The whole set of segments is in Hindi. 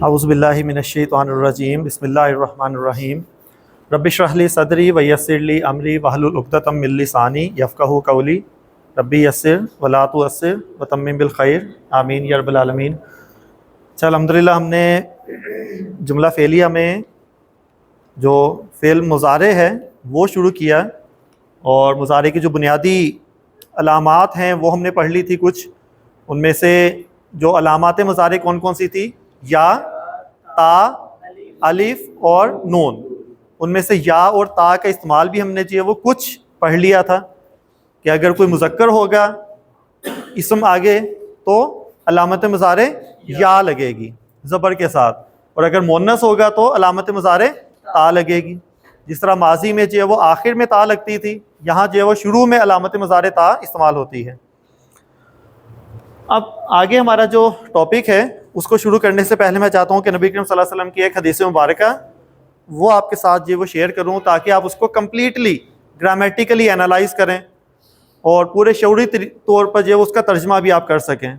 औज़ुबिल्लाहि मिनश्शैतानिर्रजीम बिस्मिल्लाहिर्रहमानिर्रहीम रब्बि इश्रह ली सदरी व यस्सिर ली अमरी वहलुल उक़दतम मिन लिसानी यफ़क़हू क़ौली रब्बी यस्सिर व ला तुअस्सिर व तम्मिम बिल खैर आमीन या रब्बल आलमीन। अच्छा, अल्हम्दुलिल्लाह हमने जुमला फ़ेलिया में जो फ़ेल मुज़ारे है वो शुरू किया और मुज़ारे की जो बुनियादी अलामात हैं वो हमने पढ़ ली थी कुछ। उनमें से जो अलामात मुज़ारे कौन कौन सी थी? या, ता, अलिफ और नून। उनमें से या और ता का इस्तेमाल भी हमने जो है वो कुछ पढ़ लिया था कि अगर कोई मुज़क्कर होगा इसम आगे तो अलामत मुज़ारे या लगेगी ज़बर के साथ, और अगर मुन्नस होगा तो अलामत मुज़ारे ता लगेगी। जिस तरह माजी में जो है वो आखिर में ता लगती थी, यहाँ जो है वो शुरू में अलामत मुज़ारे ता इस्तेमाल होती है। अब आगे हमारा जो टॉपिक है उसको शुरू करने से पहले मैं चाहता हूँ कि नबी करीम सल्लल्लाहु अलैहि वसल्लम की एक हदीस मुबारक वो आपके साथ जो वो शेयर करूँ ताकि आप उसको कम्प्लीटली ग्रामेटिकली एनालाइज करें और पूरे शऊरी तौर पर जो उसका तर्जमा भी आप कर सकें।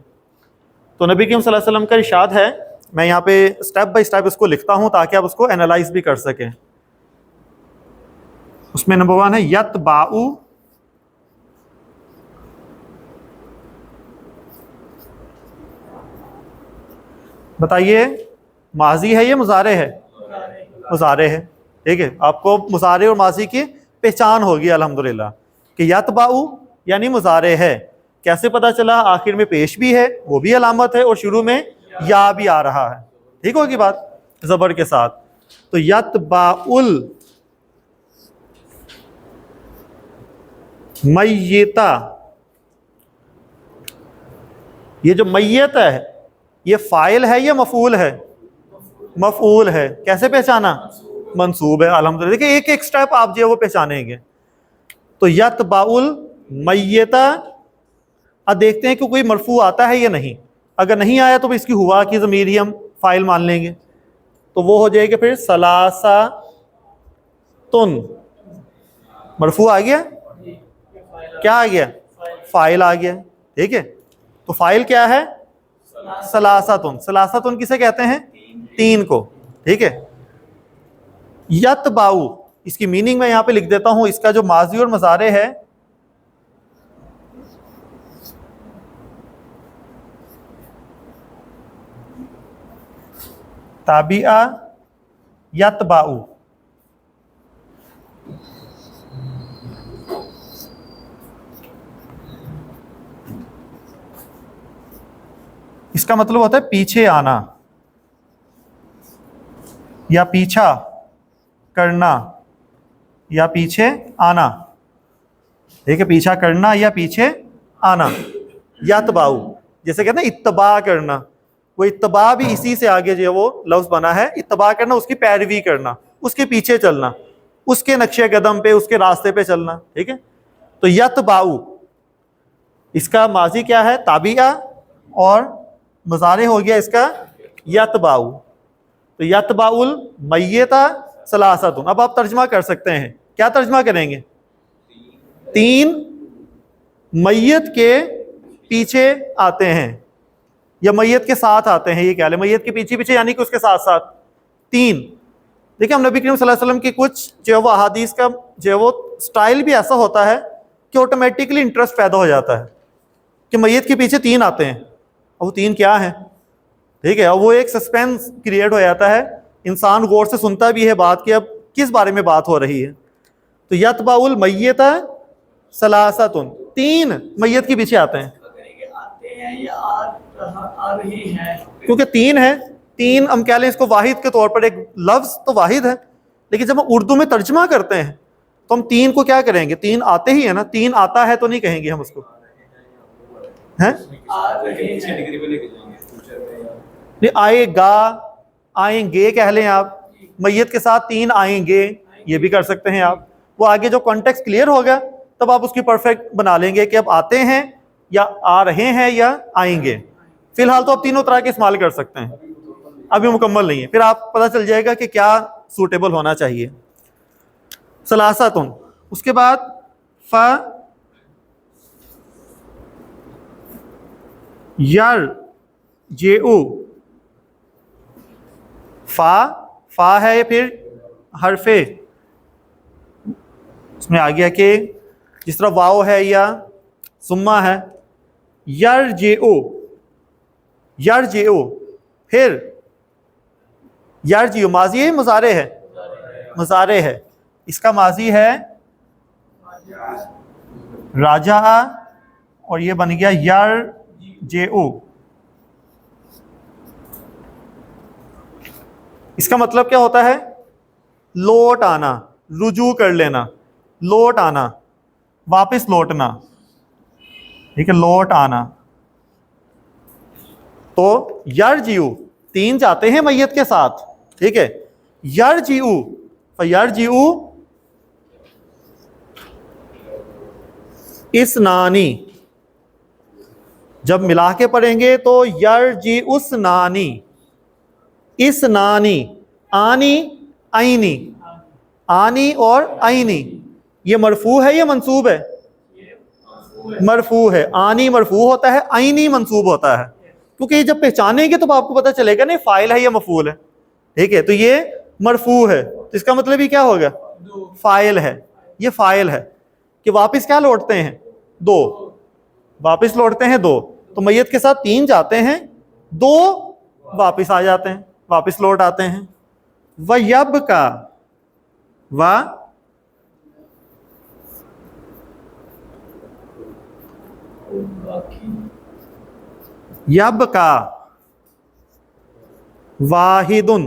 तो नबी करीम सल्लल्लाहु अलैहि वसल्लम का इरशाद है, मैं यहाँ पे स्टेप बाय स्टेप इसको लिखता हूँ ताकि आप उसको एनालाइज भी कर सकें। उसमें नंबर 1 है यतबाउ, बताइए माजी है ये मुज़ारे है? मुज़ारे है। ठीक है, आपको मुज़ारे और माजी की पहचान होगी अल्हम्दुलिल्लाह कि यतबाउ यानी मुज़ारे है। कैसे पता चला? आखिर में पेश भी है, वो भी अलामत है, और शुरू में या भी आ रहा है। ठीक होगी बात, ज़बर के साथ। तो यतबाउल मय्यता, ये जो मय्यत है ये फ़ाइल है या मफ़ूल है? मफ़ूल है। कैसे पहचाना? मंसूब है। अल्हम्दुलिल्लाह। देखिए एक एक स्टेप आप जो है वो पहचानेंगे। तो यतबाउल मय्यता, अब देखते हैं कि कोई मरफू आता है या नहीं। अगर नहीं आया तो इसकी हुआ की ज़मीर ही हम फ़ाइल मान लेंगे, तो वो हो जाएगा फिर सलासा तुन। मरफू आ गया, क्या आ गया? फ़ाइल आ गया। ठीक है, तो फ़ाइल क्या है? सलासातुन। सलासातुन किसे कहते हैं? तीन को। ठीक है, यतबाउ इसकी मीनिंग मैं यहाँ पे लिख देता हूँ। इसका जो माजी और मज़ारे है, ताबिआ यतबाउ, इसका मतलब होता है पीछे आना या पीछा करना या पीछे आना। ठीक है, पीछा करना या पीछे आना। यतबाउ जैसे कहते हैं इत्तबा करना, वो इत्तबा भी इसी से आगे जो है वो लफ्ज़ बना है। इत्तबा करना, उसकी पैरवी करना, उसके पीछे चलना, उसके नक्शे कदम पे, उसके रास्ते पे चलना। ठीक है, तो यतबाउ इसका माजी क्या है? ताबिया, और मुज़ारे हो गया इसका यतबाउ। तो यतबाउल मय्यता सलासतुन। अब आप तर्जमा कर सकते हैं। क्या तर्जमा करेंगे? तीन मय्यत के पीछे आते हैं या मय्यत के साथ आते हैं, ये क्या है? मय्यत के पीछे पीछे यानी कि उसके साथ साथ तीन। देखिए हम नबी करीम सल्लल्लाहु अलैहि वसल्लम की कुछ जो है वो अहादीस का जो है वो स्टाइल भी ऐसा होता है कि ऑटोमेटिकली इंटरेस्ट पैदा हो जाता है कि मय्यत के पीछे तीन आते हैं, और वो तीन क्या है? ठीक है, और वो एक सस्पेंस क्रिएट हो जाता है। इंसान गौर से सुनता भी है बात कि अब किस बारे में बात हो रही है। तो यतबाउल मय्यता सलासतुन, तीन मय्यत के पीछे आते हैं। क्योंकि तीन है, तीन हम कह लें इसको वाहिद के तौर पर, एक लफ्ज़ तो वाहिद है, लेकिन जब हम उर्दू में तर्जमा करते हैं तो हम तीन को क्या करेंगे? तीन आते ही है ना, तीन आता है तो नहीं कहेंगे हम उसको, हैं? नहीं, आएगा, आएंगे कह लें आप। मय्यत के साथ तीन आएंगे, ये भी कर सकते हैं आप। वो आगे जो कॉन्टेक्स्ट क्लियर होगा तब आप उसकी परफेक्ट बना लेंगे कि अब आते हैं या आ रहे हैं या आएंगे। फिलहाल तो आप तीनों तरह के इस्तेमाल कर सकते हैं, अभी मुकम्मल नहीं है, फिर आप पता चल जाएगा कि क्या सूटेबल होना चाहिए। सलासातुन, उसके बाद फ यार जेऊ, फा है, फिर हरफे इसमें आ गया कि जिस तरह वाओ है या सुम्मा है। यरजिउ, यरजिउ, फिर यरजिउ माजी है मुजारे है, मुजारे है, इसका माजी है राजा, और ये बन गया यरजिउ। इसका मतलब क्या होता है? लौट आना, रुजू कर लेना, लौट आना, वापस लौटना, ठीक है, लौट आना। तो यरजिउ, तीन जाते हैं मैयत के साथ, ठीक है। यरजिउ, फयरजिउ इसनानी, जब मिला के पढ़ेंगे तो यरजिउस्नानी, इसनानी, आनी आईनी, आनी और आईनी, ये मरफू है या मंसूब है? मरफू है। आनी मरफू होता है, आईनी मंसूब होता है, क्योंकि जब पहचानेंगे तो आपको पता चलेगा नहीं फाइल है या मफूल है, ठीक है। तो ये मरफू है, तो इसका मतलब ही क्या होगा? फाइल है। ये फाइल है कि वापस क्या लौटते हैं? दो, वापस लौटते हैं दो। तो मैयत के साथ तीन जाते हैं, दो वापस आ जाते हैं, वापस लौट आते हैं। व यब का, व यब का वाहिदुन,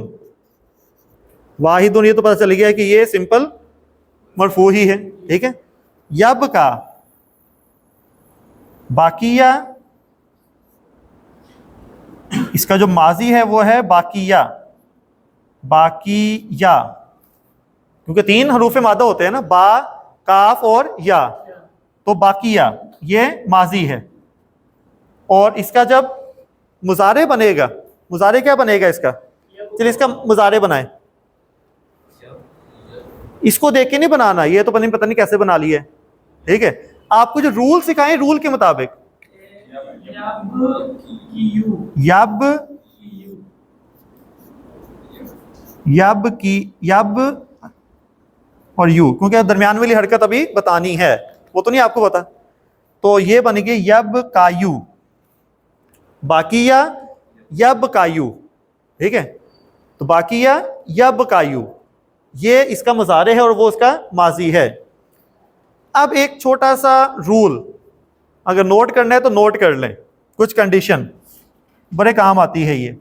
वाहिदुन ये तो पता चल गया कि ये सिंपल मरफू ही है, ठीक है। यब का बाकिया, इसका जो माजी है वो है बाकिया, बाकिया, क्योंकि तीन हरूफ मादा होते हैं ना, बा, काफ और या, तो बाकिया ये माजी है। और इसका जब मुजारे बनेगा, मुजारे क्या बनेगा इसका? चलिए इसका मुजारे बनाए, इसको देख के नहीं बनाना, ये तो पता नहीं कैसे बना लिया है, ठीक है। आपको जो रूल सिखाएं रूल के मुताबिक, यब, यब की, यब और यू, क्योंकि दरमियान वाली हरकत अभी बतानी है, वो तो नहीं आपको पता। तो ये बनेगी यब कायू, बाकिया यब कायू, ठीक है। तो बाकिया यब कायू ये इसका मुजारे है और वो उसका माजी है। अब एक छोटा सा रूल अगर नोट करना है तो नोट कर लें, कुछ कंडीशन बड़े काम आती है ये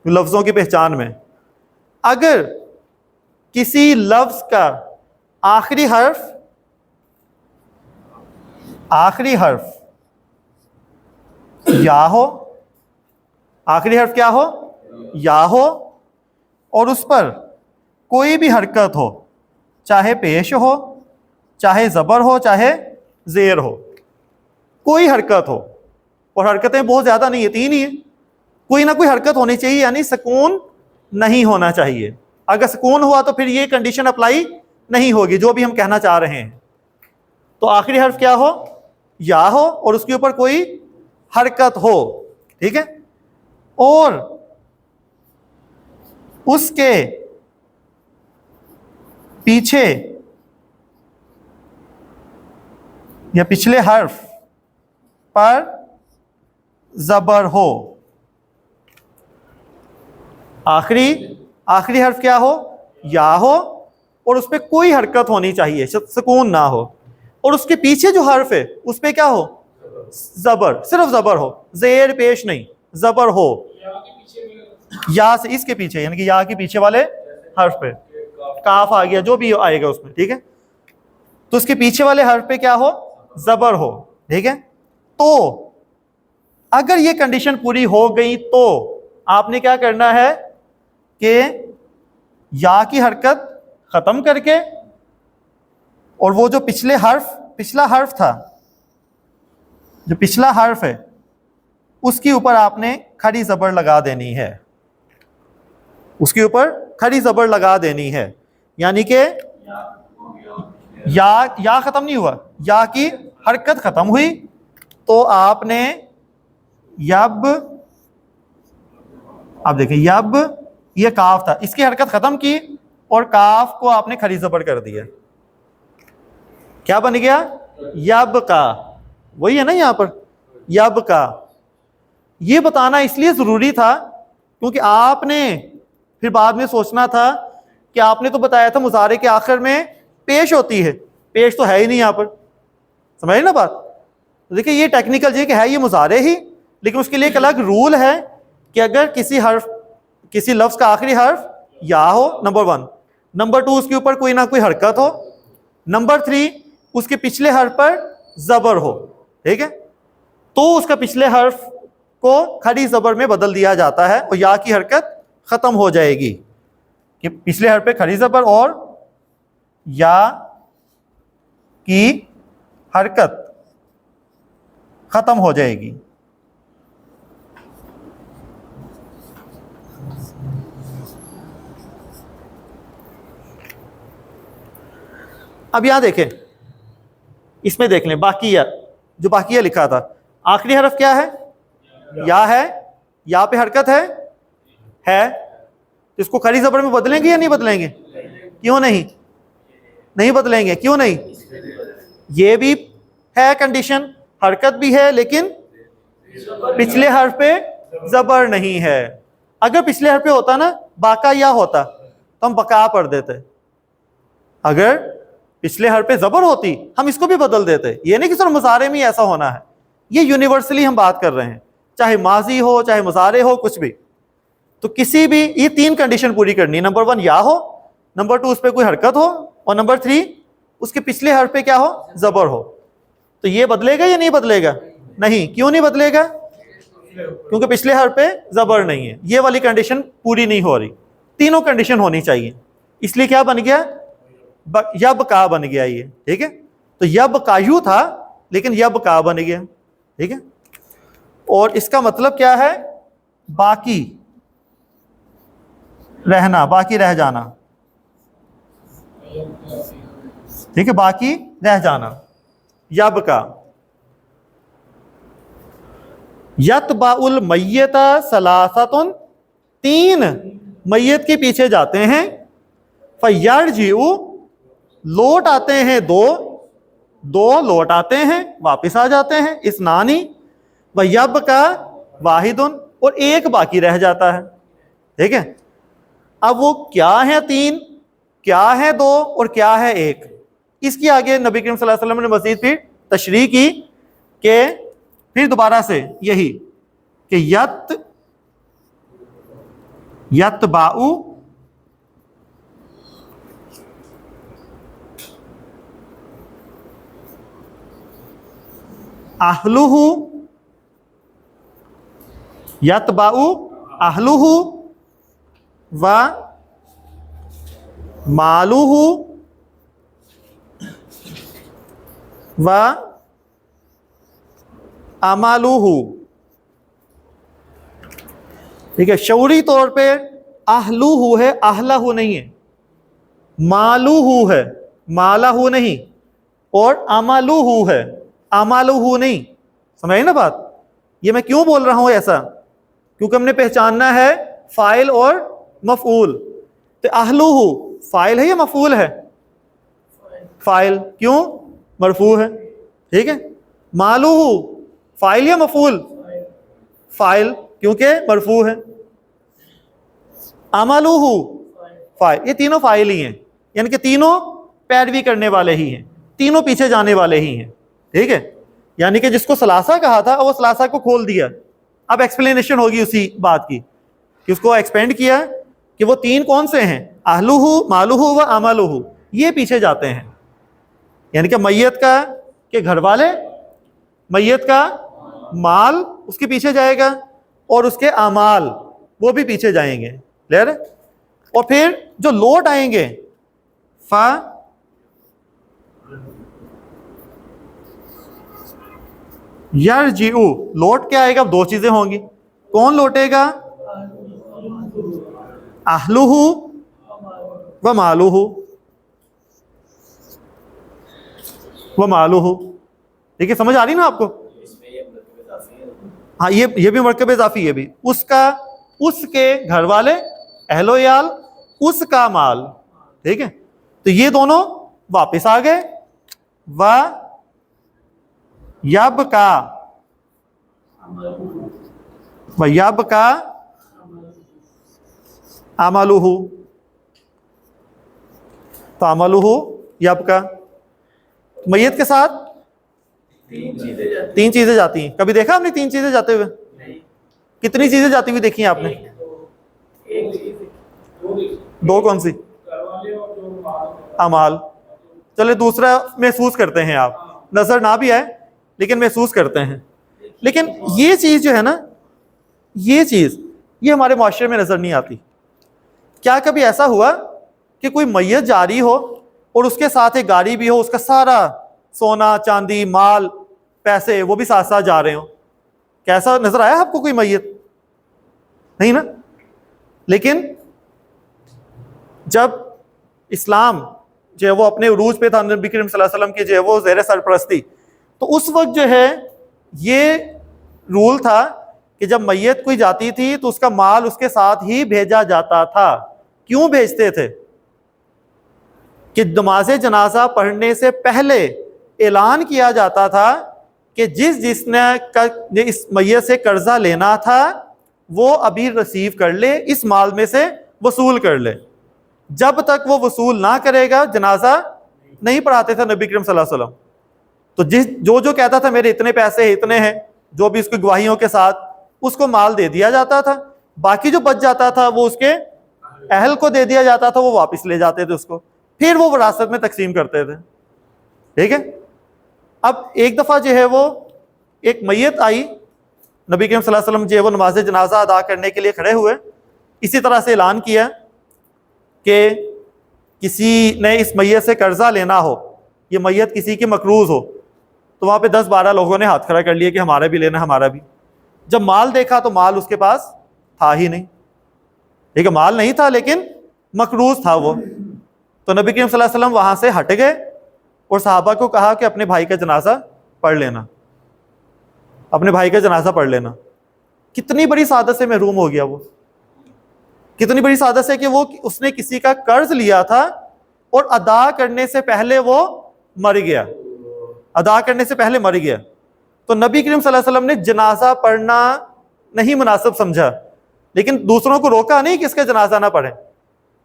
लफ्ज़ों की पहचान में। अगर किसी लफ्ज़ का आखिरी हर्फ, आखिरी हर्फ या हो, आखिरी हर्फ क्या हो? या हो, और उस पर कोई भी हरकत हो, चाहे पेश हो, चाहे ज़बर हो, चाहे ज़ेर हो, कोई हरकत हो, और हरकतें बहुत ज़्यादा नहीं है, तीन ही है, कोई ना कोई हरकत होनी चाहिए, यानी सुकून नहीं होना चाहिए। अगर सुकून हुआ तो फिर ये कंडीशन अप्लाई नहीं होगी जो भी हम कहना चाह रहे हैं। तो आखिरी हर्फ क्या हो? या हो, और उसके ऊपर कोई हरकत हो, ठीक है। और उसके पीछे या पिछले हर्फ पर ज़बर हो। आखिरी हर्फ क्या हो? या हो, और उस पर कोई हरकत होनी चाहिए, सुकून ना हो, और उसके पीछे जो हर्फ है उस पर क्या हो? ज़बर, सिर्फ ज़बर हो, ज़ेर पेश नहीं, ज़बर हो। या से इसके पीछे, यानी कि या के पीछे वाले हर्फ पे काफ आ गया, जो भी आएगा उसमें, ठीक है। तो उसके पीछे वाले हर्फ पे क्या हो? ज़बर हो, ठीक है। तो अगर ये कंडीशन पूरी हो गई तो आपने क्या करना है कि या की हरकत ख़त्म करके, और वो जो पिछला हर्फ था, जो पिछला हर्फ है उसके ऊपर आपने खड़ी ज़बर लगा देनी है, उसके ऊपर खड़ी ज़बर लगा देनी है। यानी कि या ख़त्म नहीं हुआ, या की हरकत ख़त्म हुई तो आपने यब, आप देखें, यब ये काफ था, इसकी हरकत खत्म की और काफ को आपने खड़ी ज़बर कर दिया, क्या बन गया? यब का। वही है ना यहाँ पर, यब का। ये बताना इसलिए ज़रूरी था क्योंकि आपने फिर बाद में सोचना था कि आपने तो बताया था मुजारे के आखिर में पेश होती है, पेश तो है ही नहीं यहाँ पर, समझे ना बात? देखिए ये टेक्निकल जी कि है ये मुजारे ही, लेकिन उसके लिए एक अलग रूल है कि अगर किसी लफ्ज़ का आखिरी हर्फ या हो, नंबर 1, नंबर 2 उसके ऊपर कोई ना कोई हरकत हो, नंबर 3 उसके पिछले हर्फ पर ज़बर हो, ठीक है, तो उसका पिछले हर्फ को खड़ी ज़बर में बदल दिया जाता है और या की हरकत ख़त्म हो जाएगी कि पिछले हर्फ पे खड़ी ज़बर और या की हरकत ख़त्म हो जाएगी। अब यहां देखें, इसमें देख लें बाकिया, जो बाकिया लिखा था, आखिरी हरफ क्या है? या है, या पे हरकत है, तो इसको खड़ी ज़बर में बदलेंगे या नहीं बदलेंगे? क्यों नहीं? नहीं बदलेंगे, क्यों नहीं? ये भी है कंडीशन, हरकत भी है लेकिन पिछले हर्फ पे ज़बर नहीं है। अगर पिछले हर्फ पे होता ना, बाका या होता, तो हम बका पढ़ देते। अगर पिछले हर्फ पे ज़बर होती हम इसको भी बदल देते। ये नहीं कि सिर्फ मुजारे में ऐसा होना है, ये यूनिवर्सली हम बात कर रहे हैं, चाहे माजी हो चाहे मुजारे हो, कुछ भी। तो किसी भी ये 3 कंडीशन पूरी करनी है, नंबर 1 या हो, नंबर 2 उस पर कोई हरकत हो, और नंबर 3 उसके पिछले हर्फ पे क्या हो? ज़बर हो। तो ये बदलेगा या नहीं बदलेगा? नहीं। क्यों नहीं बदलेगा? क्योंकि पिछले हर्फ पे ज़बर नहीं है, ये वाली कंडीशन पूरी नहीं हो रही, तीनों कंडीशन होनी चाहिए, इसलिए क्या बन गया? यब का बन गया ये, ठीक है। तो यब कायू था लेकिन यब का बन गया, ठीक है। और इसका मतलब क्या है? बाकी रहना, बाकी रह जाना, ठीक है, बाकी रह जाना, यब का। यतबाउल मय्यता सलासतुन, 3 मय्यत के पीछे जाते हैं, फयरजिउ लौट आते हैं, 2 लौट आते हैं, वापस आ जाते हैं, इस्नानी व यब का वाहिदुन, और 1 बाकी रह जाता है, ठीक है। अब वो क्या है 3, क्या है 2 और क्या है 1, इसकी आगे नबी करीम सल्लल्लाहु अलैहि वसल्लम ने मज़ीद फिर तशरीह की कि फिर दोबारा से यही कि यतबाउ अहलुहु, यतबाउ अहलुहु व मालुहु व अमालुहु, ठीक है। शौरी तौर पे अहलुहु है, अहलहु नहीं है, मालुहु है, मालहु नहीं, और अमालुहु है, अमालुहु नहीं। समझे ना बात? ये मैं क्यों बोल रहा हूं ऐसा? क्योंकि हमने पहचानना है फाइल और मफूल। तो अहलुहु फाइल है या मफूल है? फाइल, क्यों? मरफू है, ठीक है। मालुहु फाइल या मफूल? फाइल, क्योंकि मरफू है। अमालुहु फाइल, ये तीनों फाइल ही हैं, यानी कि तीनों पैरवी करने वाले ही हैं, तीनों पीछे जाने वाले ही हैं, ठीक है। यानी कि जिसको सलासा कहा था वो सलासा को खोल दिया, अब एक्सप्लेनेशन होगी उसी बात की कि उसको एक्सपेंड किया कि वो 3 कौन से हैं? अहलुहु, मालुहु व अमालुहु, ये पीछे जाते हैं। यानी कि मैयत का के घर वाले, मैयत का माल उसके पीछे जाएगा और उसके अमाल वो भी पीछे जाएंगे, क्लियर है। और फिर जो लौट आएंगे, फा यरजिउ, लौट के आएगा। अब 2 चीजें होंगी, कौन लौटेगा? अहलुहु व मालुहु, व मालुहु, ठीक है। समझ आ रही ना आपको? हाँ, ये भी मरकब इजाफी है भी, उसका, उसके घर वाले अहलो याल, उसका माल, ठीक है। तो ये दोनों वापस आ गए। व यब का अमलुहु, तो अमलुहु यब का, मैयत के साथ तीन चीजें जाती हैं। कभी देखा आपने तीन चीजें जाते हुए? कितनी चीजें जाती हुई देखी हैं आपने? दो कौन सी? अमाल। चले दूसरा महसूस करते हैं आप, नजर ना भी आए लेकिन महसूस करते हैं। लेकिन ये चीज जो है ना, ये चीज ये हमारे माशरे में नजर नहीं आती। क्या कभी ऐसा हुआ कि कोई मैयत जारी हो और उसके साथ एक गाड़ी भी हो, उसका सारा सोना चांदी माल पैसे वो भी साथ साथ जा रहे हो? कैसा नजर आया आपको कोई मैयत? नहीं ना। लेकिन जब इस्लाम जो है वो अपने उरूज पे था, नबी करीम सल्लल्लाहु अलैहि वसल्लम की जो है वो ज़ेर सरपरस्ती, तो उस वक्त जो है ये रूल था कि जब मैयत कोई जाती थी तो उसका माल उसके साथ ही भेजा जाता था। क्यों भेजते थे? कि नमाज जनाजा पढ़ने से पहले ऐलान किया जाता था कि जिसने इस मैयत से कर्जा लेना था वो अभी रिसीव कर ले, इस माल में से वसूल कर ले। जब तक वो वसूल ना करेगा जनाजा नहीं पढ़ाते थे नबी करीम सल्लल्लाहु अलैहि वसल्लम। तो जो कहता था मेरे इतने पैसे इतने हैं, जो भी उसकी गवाहियों के साथ, उसको माल दे दिया जाता था। बाकी जो बच जाता था वो उसके अहल को दे दिया जाता था, वो वापस ले जाते थे उसको, फिर वो विरासत में तकसीम करते थे, ठीक है। अब एक दफा जो है वो एक मैयत आई, नबी करीम सल्लल्लाहु अलैहि वसल्लम जो है वो नमाज जनाजा अदा करने के लिए खड़े हुए। इसी तरह से ऐलान किया कि किसी ने इस मैयत से कर्जा लेना हो, ये मैयत किसी की मकरूज हो, तो वहां पे 10-12 लोगों ने हाथ खड़ा कर लिया कि हमारा भी लेना, हमारा भी। जब माल देखा तो माल उसके पास था ही नहीं, ठीक है, माल नहीं था लेकिन मकरूज था वो। तो नबी करीम सल्लल्लाहु अलैहि वसल्लम वहां से हट गए और सहाबा को कहा कि अपने भाई का जनाजा पढ़ लेना, अपने भाई का जनाजा पढ़ लेना। कितनी बड़ी सादत से महरूम हो गया वो, कितनी बड़ी सादत से कि वो उसने किसी का कर्ज लिया था और अदा करने से पहले वो मर गया, अदा करने से पहले मर गया। तो नबी करीम सल्लल्लाहु अलैहि वसल्लम ने जनाजा पढ़ना नहीं मुनासिब समझा, लेकिन दूसरों को रोका नहीं कि इसका जनाजा ना पढ़े।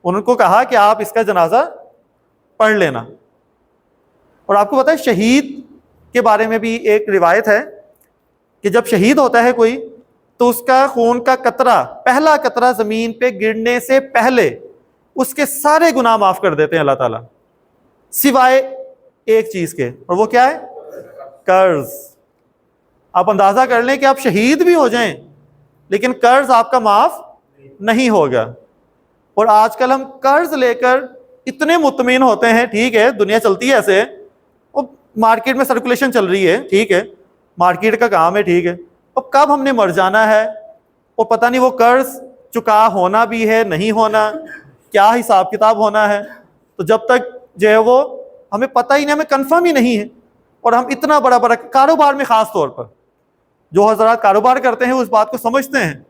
उनको कहा कि आप इसका जनाजा पढ़ लेना। और आपको पता है शहीद के बारे में भी एक रिवायत है कि जब शहीद होता है कोई तो उसका खून का कतरा, पहला कतरा जमीन पे गिरने से पहले उसके सारे गुनाह माफ कर देते हैं अल्लाह ताला, सिवाय एक चीज के, और वो क्या है? कर्ज। आप अंदाजा कर लें कि आप शहीद भी हो जाएं लेकिन कर्ज आपका माफ नहीं होगा। और आजकल हम कर्ज लेकर इतने मुतमिन होते हैं, ठीक है दुनिया चलती है ऐसे, और मार्केट में सर्कुलेशन चल रही है, ठीक है, मार्केट का काम है, ठीक है, अब कब हमने मर जाना है और पता नहीं वो कर्ज चुका होना भी है नहीं होना, क्या हिसाब किताब होना है। तो जब तक जो है वो हमें पता ही नहीं, हमें कंफर्म ही नहीं है। और हम इतना बड़ा बड़ा कारोबार में खास तौर पर जो हजरात कारोबार करते हैं उस बात को समझते हैं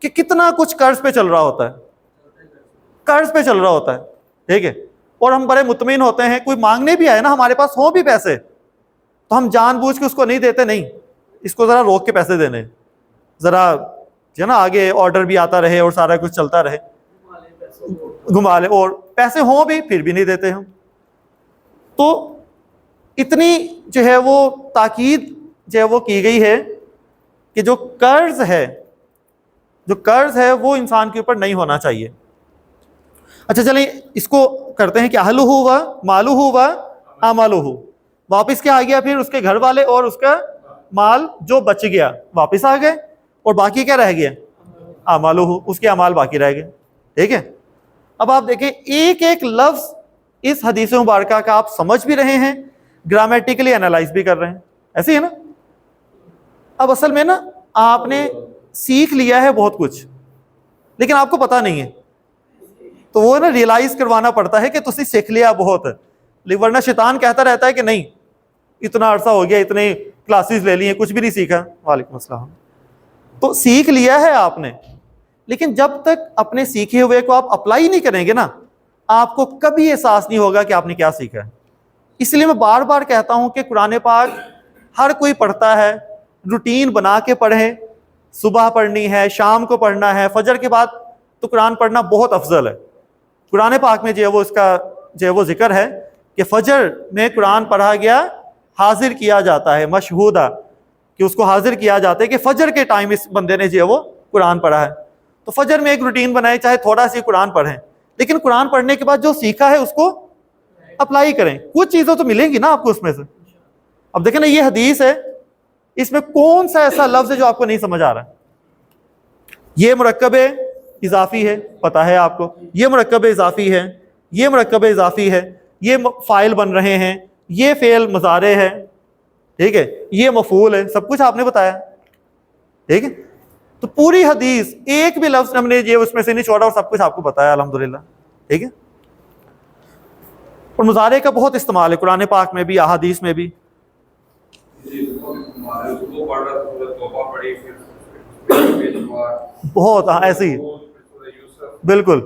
कि कितना कुछ कर्ज पे चल रहा होता है, कर्ज पे चल रहा होता है, ठीक है। और हम बड़े मुतमिन होते हैं, कोई मांगने भी आए ना, हमारे पास हो भी पैसे, तो हम जानबूझ के उसको नहीं देते, नहीं इसको जरा रोक के पैसे देने, जरा जो है ना आगे ऑर्डर भी आता रहे और सारा कुछ चलता रहे, घुमा ले, और पैसे हों भी फिर भी नहीं देते हम। तो इतनी जो है वो ताकीद जो है वो की गई है कि जो कर्ज है वो इंसान के ऊपर नहीं होना चाहिए। अच्छा चलिए इसको करते हैं कि अहलुहु व मालुहु व अमलुहु, वापिस क्या आ गया? फिर उसके घर वाले और उसका माल जो बच गया वापिस आ गए, और बाकी क्या रह गया? अमलुहु, उसके अमाल बाकी रह गए, ठीक है। अब आप देखें एक एक लफ्ज इस हदीस मुबारक का आप समझ भी रहे हैं, ग्रामेटिकली एनालाइज भी कर रहे हैं, ऐसे है ना। अब असल में ना आपने सीख लिया है बहुत कुछ लेकिन आपको पता नहीं है, तो वो ना रियलाइज करवाना पड़ता है कि तुसी सीख लिया बहुत है, लेकिन वरना शैतान कहता रहता है कि नहीं इतना अरसा हो गया, इतने क्लासेस ले लिए, कुछ भी नहीं सीखा। वालेकुम अस्सलाम। तो सीख लिया है आपने, लेकिन जब तक अपने सीखे हुए को आप अप्लाई नहीं करेंगे ना, आपको कभी एहसास नहीं होगा कि आपने क्या सीखा है। इसलिए मैं बार बार कहता हूं कि कुरान पाक हर कोई पढ़ता है, रूटीन बना के पढ़े, सुबह पढ़नी है, शाम को पढ़ना है, फजर के बाद तो कुरान पढ़ना बहुत अफजल है। कुरान पाक में जो है वो इसका जो है वो जिक्र है कि फजर में कुरान पढ़ा गया, हाजिर किया जाता है, मशहूदा, कि उसको हाजिर किया जाता है कि फजर के टाइम इस बंदे ने जो है वो कुरान पढ़ा है। तो फजर में एक रूटीन बनाए, चाहे थोड़ा सी कुरान पढ़ें, लेकिन कुरान पढ़ने के बाद जो सीखा है उसको अप्लाई करें। कुछ चीज़ें तो मिलेंगी ना आपको उसमें से। अब देखें ना, ये हदीस है, इसमें कौन सा ऐसा लफ्ज़ है जो आपको नहीं समझ आ रहा है? ये मुरक्कब इजाफी है, पता है आपको, ये मुरक्कब इजाफी है, ये मुरक्कब इजाफी है, ये फ़ाइल बन रहे हैं, ये फ़ेल मुज़ारे है, ठीक है, ये मफ़ूल है, सब कुछ आपने बताया, ठीक है। तो पूरी हदीस एक भी लफ्ज़ हमने ये उसमें से नहीं छोड़ा और सब कुछ आपको बताया अल्हम्दुलिल्लाह, ठीक है। और मुज़ारे का बहुत इस्तेमाल है कुरान पाक में भी, अहादीस में भी। बहुत, हाँ, ऐसे ही, बिल्कुल।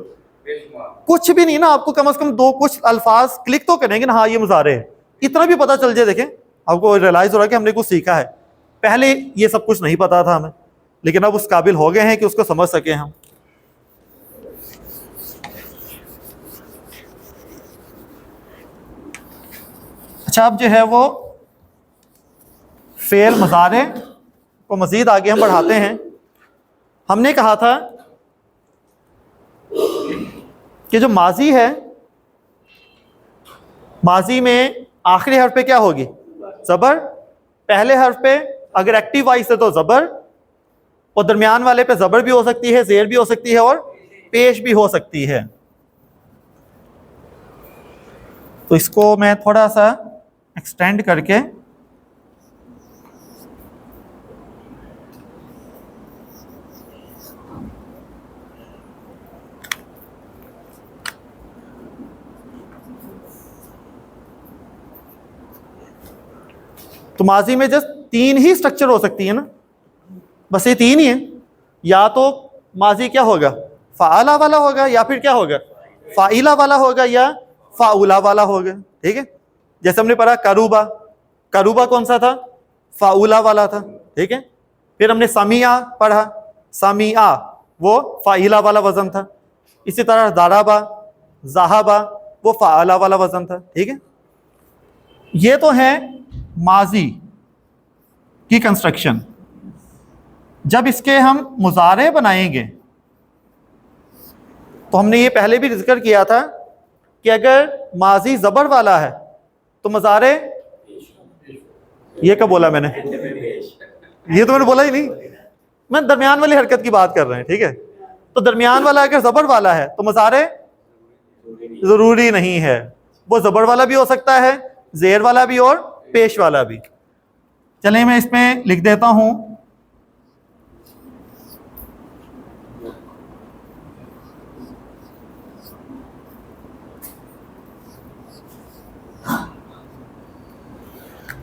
कुछ भी नहीं ना, आपको कम से कम दो कुछ अल्फाज क्लिक तो करेंगे ना, हाँ ये मुज़ारे है, इतना भी पता चल जाए, देखें आपको रियलाइज हो रहा है कि हमने कुछ सीखा है। पहले ये सब कुछ नहीं पता था हमें, लेकिन अब उस काबिल हो गए हैं कि उसको समझ सके हम। अच्छा, अब जो है वो फेल मुज़ारे को मज़ीद आगे हम बढ़ाते हैं। हमने कहा था कि जो माजी है, माजी में आखिरी हर्फ पे क्या होगी? ज़बर। पहले हर्फ पे अगर एक्टिव वॉइस है तो ज़बर, और दरमियान वाले पे ज़बर भी हो सकती है, ज़ेर भी हो सकती है और पेश भी हो सकती है। तो इसको मैं थोड़ा सा एक्सटेंड करके तो माजी में जस्ट तीन ही स्ट्रक्चर हो सकती है ना, बस ये तीन ही है। या तो माजी क्या होगा? फ़ाअला वाला होगा, या फिर क्या होगा? फ़ाइला वाला होगा, या फ़ाउला वाला होगा, ठीक है। जैसे हमने पढ़ा करूबा, करूबा कौन सा था? फ़ाउला वाला था, ठीक है। फिर हमने समिया पढ़ा, समिया वो फ़ाइला वाला वजन था। इसी तरह दराबा, ज़हाबा वो फ़ाअला वाला वजन था, ठीक है। ये तो है माजी की कंस्ट्रक्शन। जब इसके हम मुज़ारे बनाएंगे तो हमने ये पहले भी जिक्र किया था कि अगर माजी ज़बर वाला है तो मुज़ारे, ये कब बोला मैंने? ये तो मैंने बोला ही नहीं, मैं दरमियान वाली हरकत की बात कर रहे हैं, ठीक है। तो दरमियान वाला अगर ज़बर वाला है तो मुज़ारे ज़रूरी नहीं है, वो ज़बर वाला भी हो सकता है, ज़ेर वाला भी और पेश वाला भी। चलिए मैं इसमें लिख देता हूं,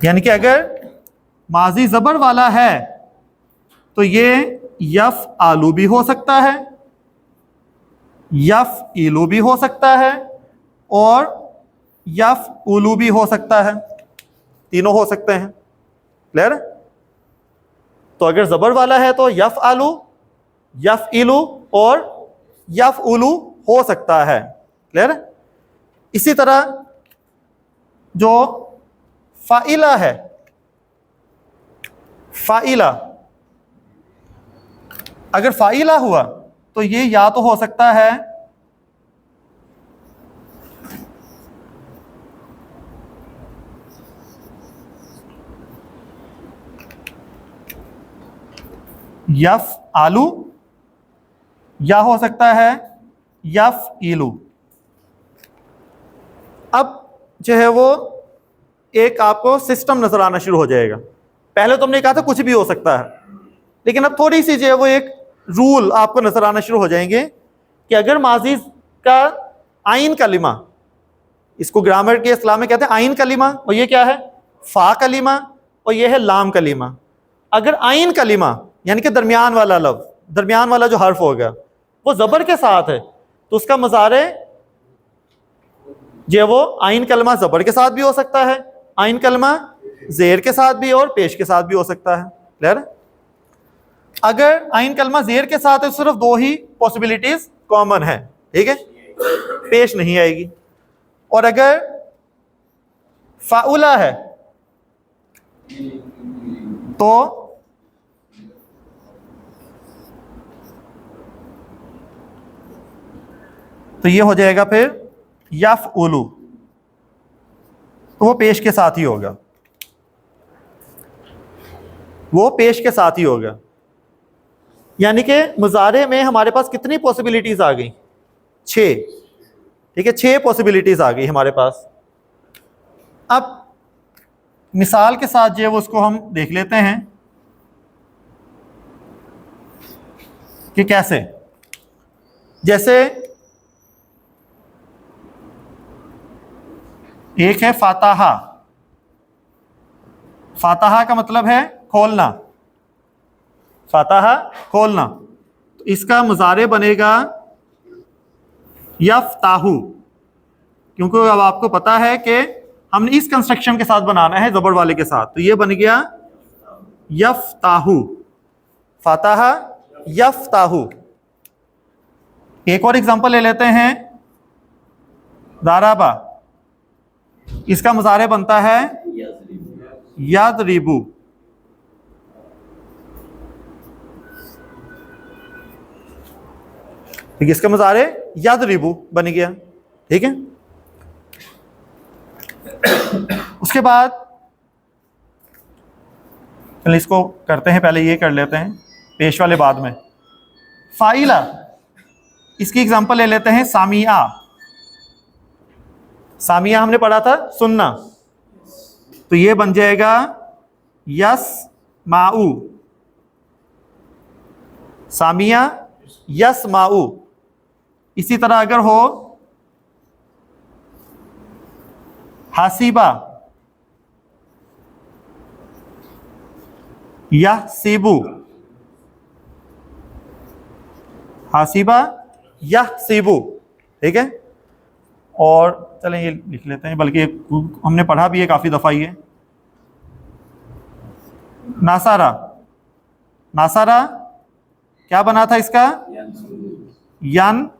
यानी कि अगर माजी ज़बर वाला है तो ये यफ आलू भी हो सकता है, यफ इलू भी हो सकता है और यफ उलू भी हो सकता है, तीनों हो सकते हैं। क्लियर? तो अगर ज़बर वाला है तो यफ आलू, यफ इलू और यफ उलू हो सकता है। क्लियर? इसी तरह जो फ़ाइला है, फ़ाइला, अगर फ़ाइला हुआ तो ये या तो हो सकता है यफ आलू, या हो सकता है यफ इलू। अब जो है वो एक आपको सिस्टम नजर आना शुरू हो जाएगा। पहले तो हमने कहा था कुछ भी हो सकता है, लेकिन अब थोड़ी सी जो है वो एक रूल आपको नजर आना शुरू हो जाएंगे कि अगर माजी का आइन कलिमा, इसको ग्रामर के इस्लाम में कहते हैं आइन कलिमा, और ये क्या है? फा कलिमा, और ये है लाम कलिमा। अगर आइन कलिमा यानी कि दरमियान वाला लफ्ज, दरमियान वाला जो हर्फ होगा, वो ज़बर के साथ है, तो उसका मुजारे जो वो आइन कलमा ज़बर के साथ भी हो सकता है, आइन कलमा ज़ेर के साथ भी और पेश के साथ भी हो सकता है। क्लियर? अगर आइन कलमा ज़ेर के साथ है, सिर्फ दो ही पॉसिबिलिटीज कॉमन है, ठीक है, पेश नहीं आएगी। और अगर फाउला है तो ये हो जाएगा फिर यफ़उलु, तो वो पेश के साथ ही होगा, वो पेश के साथ ही होगा। यानी कि मुजारे में हमारे पास कितनी पॉसिबिलिटीज आ गई? 6, ठीक है, 6 पॉसिबिलिटीज आ गई हमारे पास। अब मिसाल के साथ जो है वो उसको हम देख लेते हैं कि कैसे। जैसे एक है फाताहा, फाताहा का मतलब है खोलना, फाताहा खोलना, तो इसका मुजारे बनेगा यफ्ताहु, क्योंकि अब आपको पता है कि हमने इस कंस्ट्रक्शन के साथ बनाना है ज़बर वाले के साथ, तो ये बन गया यफ्ताहु, फाताहा यफ्ताहु। एक और एग्जांपल ले लेते हैं, दाराबा, इसका मुजारे बनता है यदरिबु, ठीक है, इसका मुजारे यदरिबु बन गया, ठीक है। उसके बाद चलिए इसको करते हैं, पहले ये कर लेते हैं, पेश वाले बाद में। फाइला, इसकी एग्जांपल ले लेते हैं सामिया, सामिया हमने पढ़ा था सुनना, तो ये बन जाएगा यस्माउ, सामिया यस्माउ। इसी तरह अगर हो हासिबा यहसिबु, हासिबा यहसिबु, ठीक है। और चलें ये लिख लेते हैं, बल्कि हमने पढ़ा भी है काफी दफा ये। नासारा, नासारा क्या बना था इसका? यन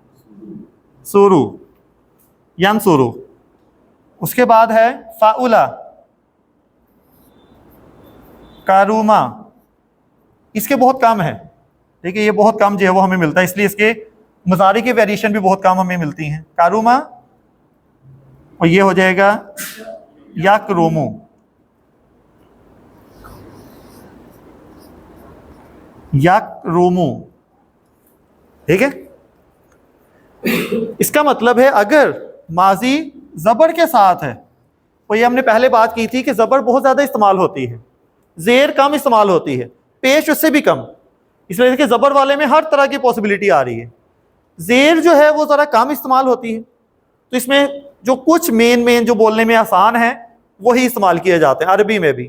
सुरु, यन सुरु। उसके बाद है फाउला, कारूमा, इसके बहुत कम है, ठीक है, ये बहुत कम जो है वो हमें मिलता है, इसलिए इसके मुजारे की वेरिएशन भी बहुत कम हमें मिलती हैं, कारूमा। और ये हो जाएगा यकरुमु, यकरुमु, ठीक है। इसका मतलब है अगर माजी जबर के साथ है, तो ये हमने पहले बात की थी कि जबर बहुत ज्यादा इस्तेमाल होती है, जेर कम इस्तेमाल होती है, पेश उससे भी कम, इसलिए देखिए जबर वाले में हर तरह की पॉसिबिलिटी आ रही है। जेर जो है वो जरा कम इस्तेमाल होती है, तो इसमें जो कुछ मेन जो बोलने में आसान है वही इस्तेमाल किए जाते हैं। अरबी में भी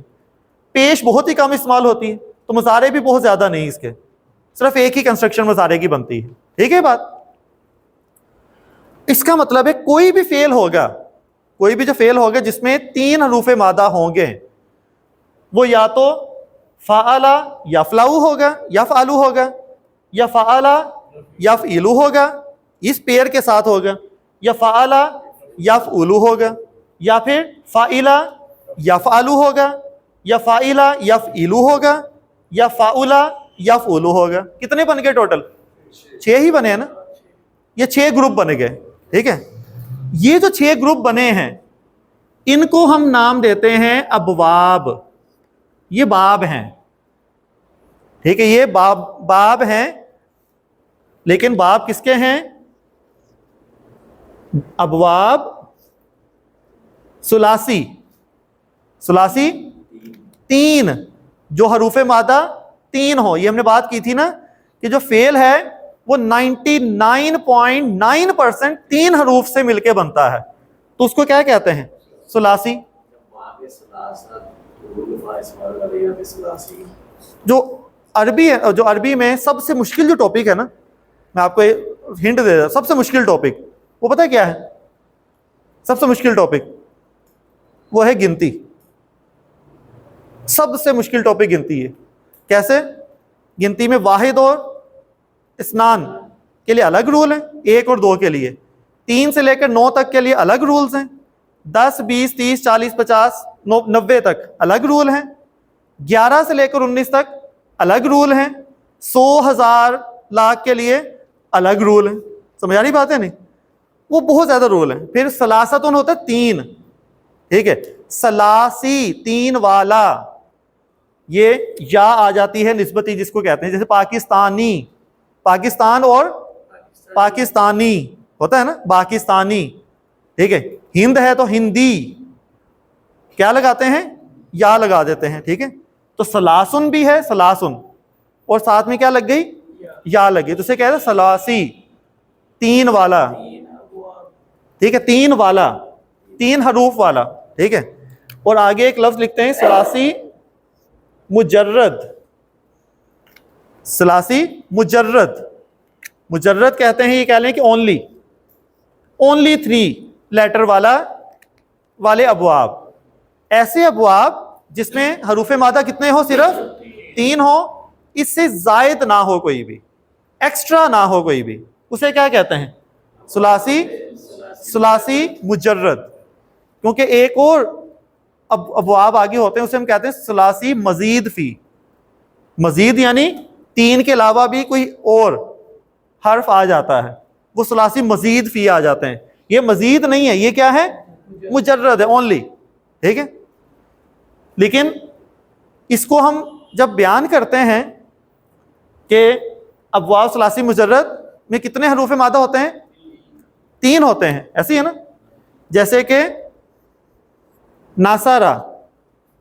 पेश बहुत ही कम इस्तेमाल होती है, तो मुजारे भी बहुत ज्यादा नहीं, इसके सिर्फ एक ही कंस्ट्रक्शन मुजारे की बनती है, ठीक है बात। इसका मतलब है कोई भी फेल होगा, कोई भी जो फेल होगा जिसमें 3 हरूफ मादा होंगे, वो या तो फ़ाअला यफ़लाउ होगा, यफ़अलु होगा, या फ़ाअला यफ़इलु होगा, इस पेयर के साथ होगा, या फ़ाअला यफ़उलु होगा, या फिर फ़ाइला यफ़अलु होगा, या फ़ाइला यफ़इलु होगा, या फ़ाउला यफ़उलु होगा। कितने बन गए टोटल? 6 ही बने हैं ना, ये 6 ग्रुप बन गए, ठीक है। ये जो 6 ग्रुप बने हैं इनको हम नाम देते हैं अबवाब, ये बाब हैं, ठीक है, ये बाब हैं। लेकिन बाब किसके हैं? अबवाब सुलासी, सुलासी 3, जो हरूफे मादा 3 हो। ये हमने बात की थी ना कि जो फेल है वो 99.9% 3 हरूफ से मिलके बनता है, तो उसको क्या कहते हैं? सुलासी। जो अरबी है, जो अरबी में सबसे मुश्किल जो टॉपिक है ना, मैं आपको हिंट दे रहा हूं, सबसे मुश्किल टॉपिक वो पता है क्या है? सबसे मुश्किल टॉपिक वो है गिनती। सबसे मुश्किल टॉपिक गिनती है। कैसे? गिनती में वाहिद और स्नान के लिए अलग रूल हैं, 1 और 2 के लिए। 3 से लेकर 9 तक के लिए अलग रूल्स हैं। 10, 20, 30, 40, 50, 90 तक अलग रूल हैं। 11 से लेकर 19 तक अलग रूल हैं। 100, 1000, लाख के लिए अलग रूल हैं। समझ आ रही बात है नहीं? वो बहुत ज्यादा रूल हैं। फिर सलासतुन होता है 3, ठीक है। सलासी 3 वाला, ये या आ जाती है निस्बती जिसको कहते हैं, जैसे पाकिस्तानी, पाकिस्तान और पाकिस्तानी होता है ना, पाकिस्तानी, ठीक है। हिंद है तो हिंदी, क्या लगाते हैं? या लगा देते हैं, ठीक है। तो सलासुन भी है, सलासुन, और साथ में क्या लग गई? या लगी, तो उसे कहते हैं सलासी, 3 वाला, ठीक है। 3 वाला, 3 हरूफ वाला, ठीक है। और आगे एक लफ्ज लिखते हैं सलासी मुजर्रद, सलासी मुजर्रद। मुजर्रद कहते हैं, ये कह लें कि ओनली 3 लेटर वाले अबवाब। ऐसे अबवाब जिसमें हरूफ मादा कितने हो? सिर्फ 3 हो, इससे जायद ना हो कोई भी, एक्स्ट्रा ना हो कोई भी, उसे क्या कहते हैं? सुलासी मुजर्रद। क्योंकि एक और अबवाब आगे होते हैं, उसे हम कहते हैं सुलासी मजीद फी। मजीद यानी 3 के अलावा भी कोई और हर्फ आ जाता है, वो सुलासी मजीद फी आ जाते हैं। ये मजीद नहीं है, ये क्या है? मुजर्रद है, ओनली, ठीक है। लेकिन इसको हम जब बयान करते हैं कि अबवाब सुलासी मुजर्रद में कितने हरूफ मादा होते हैं? 3 होते हैं, ऐसी है ना। जैसे कि नासारा,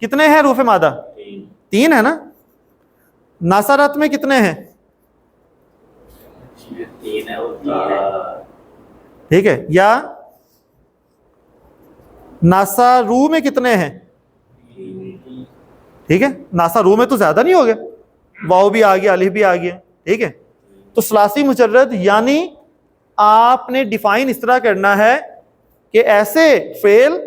कितने हैं हरूफ मादा? 3 है ना। नासारत में कितने हैं? 3 है, ठीक है। या नासारू में कितने हैं? ठीक है। नासारू में तो ज्यादा नहीं हो गया, वाव भी आ गया, अलिफ भी आ गया, ठीक है। तो सलासी मुजर्रद यानी आपने डिफाइन इस तरह करना है कि ऐसे फेल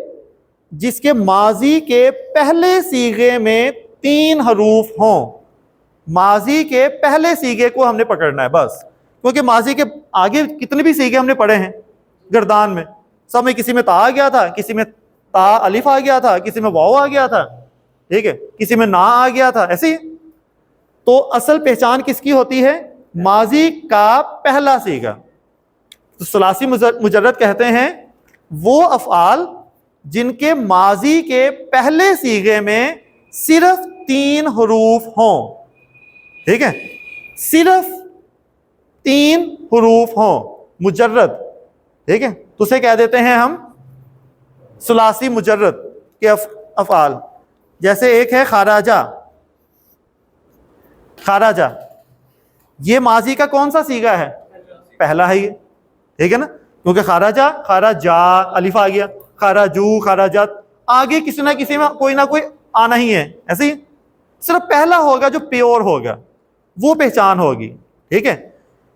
जिसके माजी के पहले सीगे में 3 हरूफ हों। माजी के पहले सीगे को हमने पकड़ना है बस, क्योंकि माजी के आगे कितने भी सीगे हमने पढ़े हैं गर्दान में, सब में किसी में ता आ गया था, किसी में ता अलिफ आ गया था, किसी में वाव आ गया था, ठीक है, किसी में ना आ गया था, ऐसे ही। तो असल पहचान किसकी होती है? माजी का पहला सीगा। तो सलासी मुजर्रद कहते हैं वो अफआल जिनके माजी के पहले सीगे में सिर्फ 3 हरूफ हों, ठीक है, सिर्फ 3 हरूफ हों, मुजर्रद, ठीक है। तो उसे कह देते हैं हम सुलासी मुजर्रद के अफआल। जैसे एक है खाराजा, खाराजा, ये माजी का कौन सा सीगा है? पहला है ये, ठीक है ना, क्योंकि खाराजा, खाराजा अलिफ आ गया, खाराजू, खाराजात, आगे किसी ना किसी में कोई ना कोई आना ही है, ऐसे ही। सिर्फ पहला होगा जो प्योर होगा, वो पहचान होगी, ठीक है।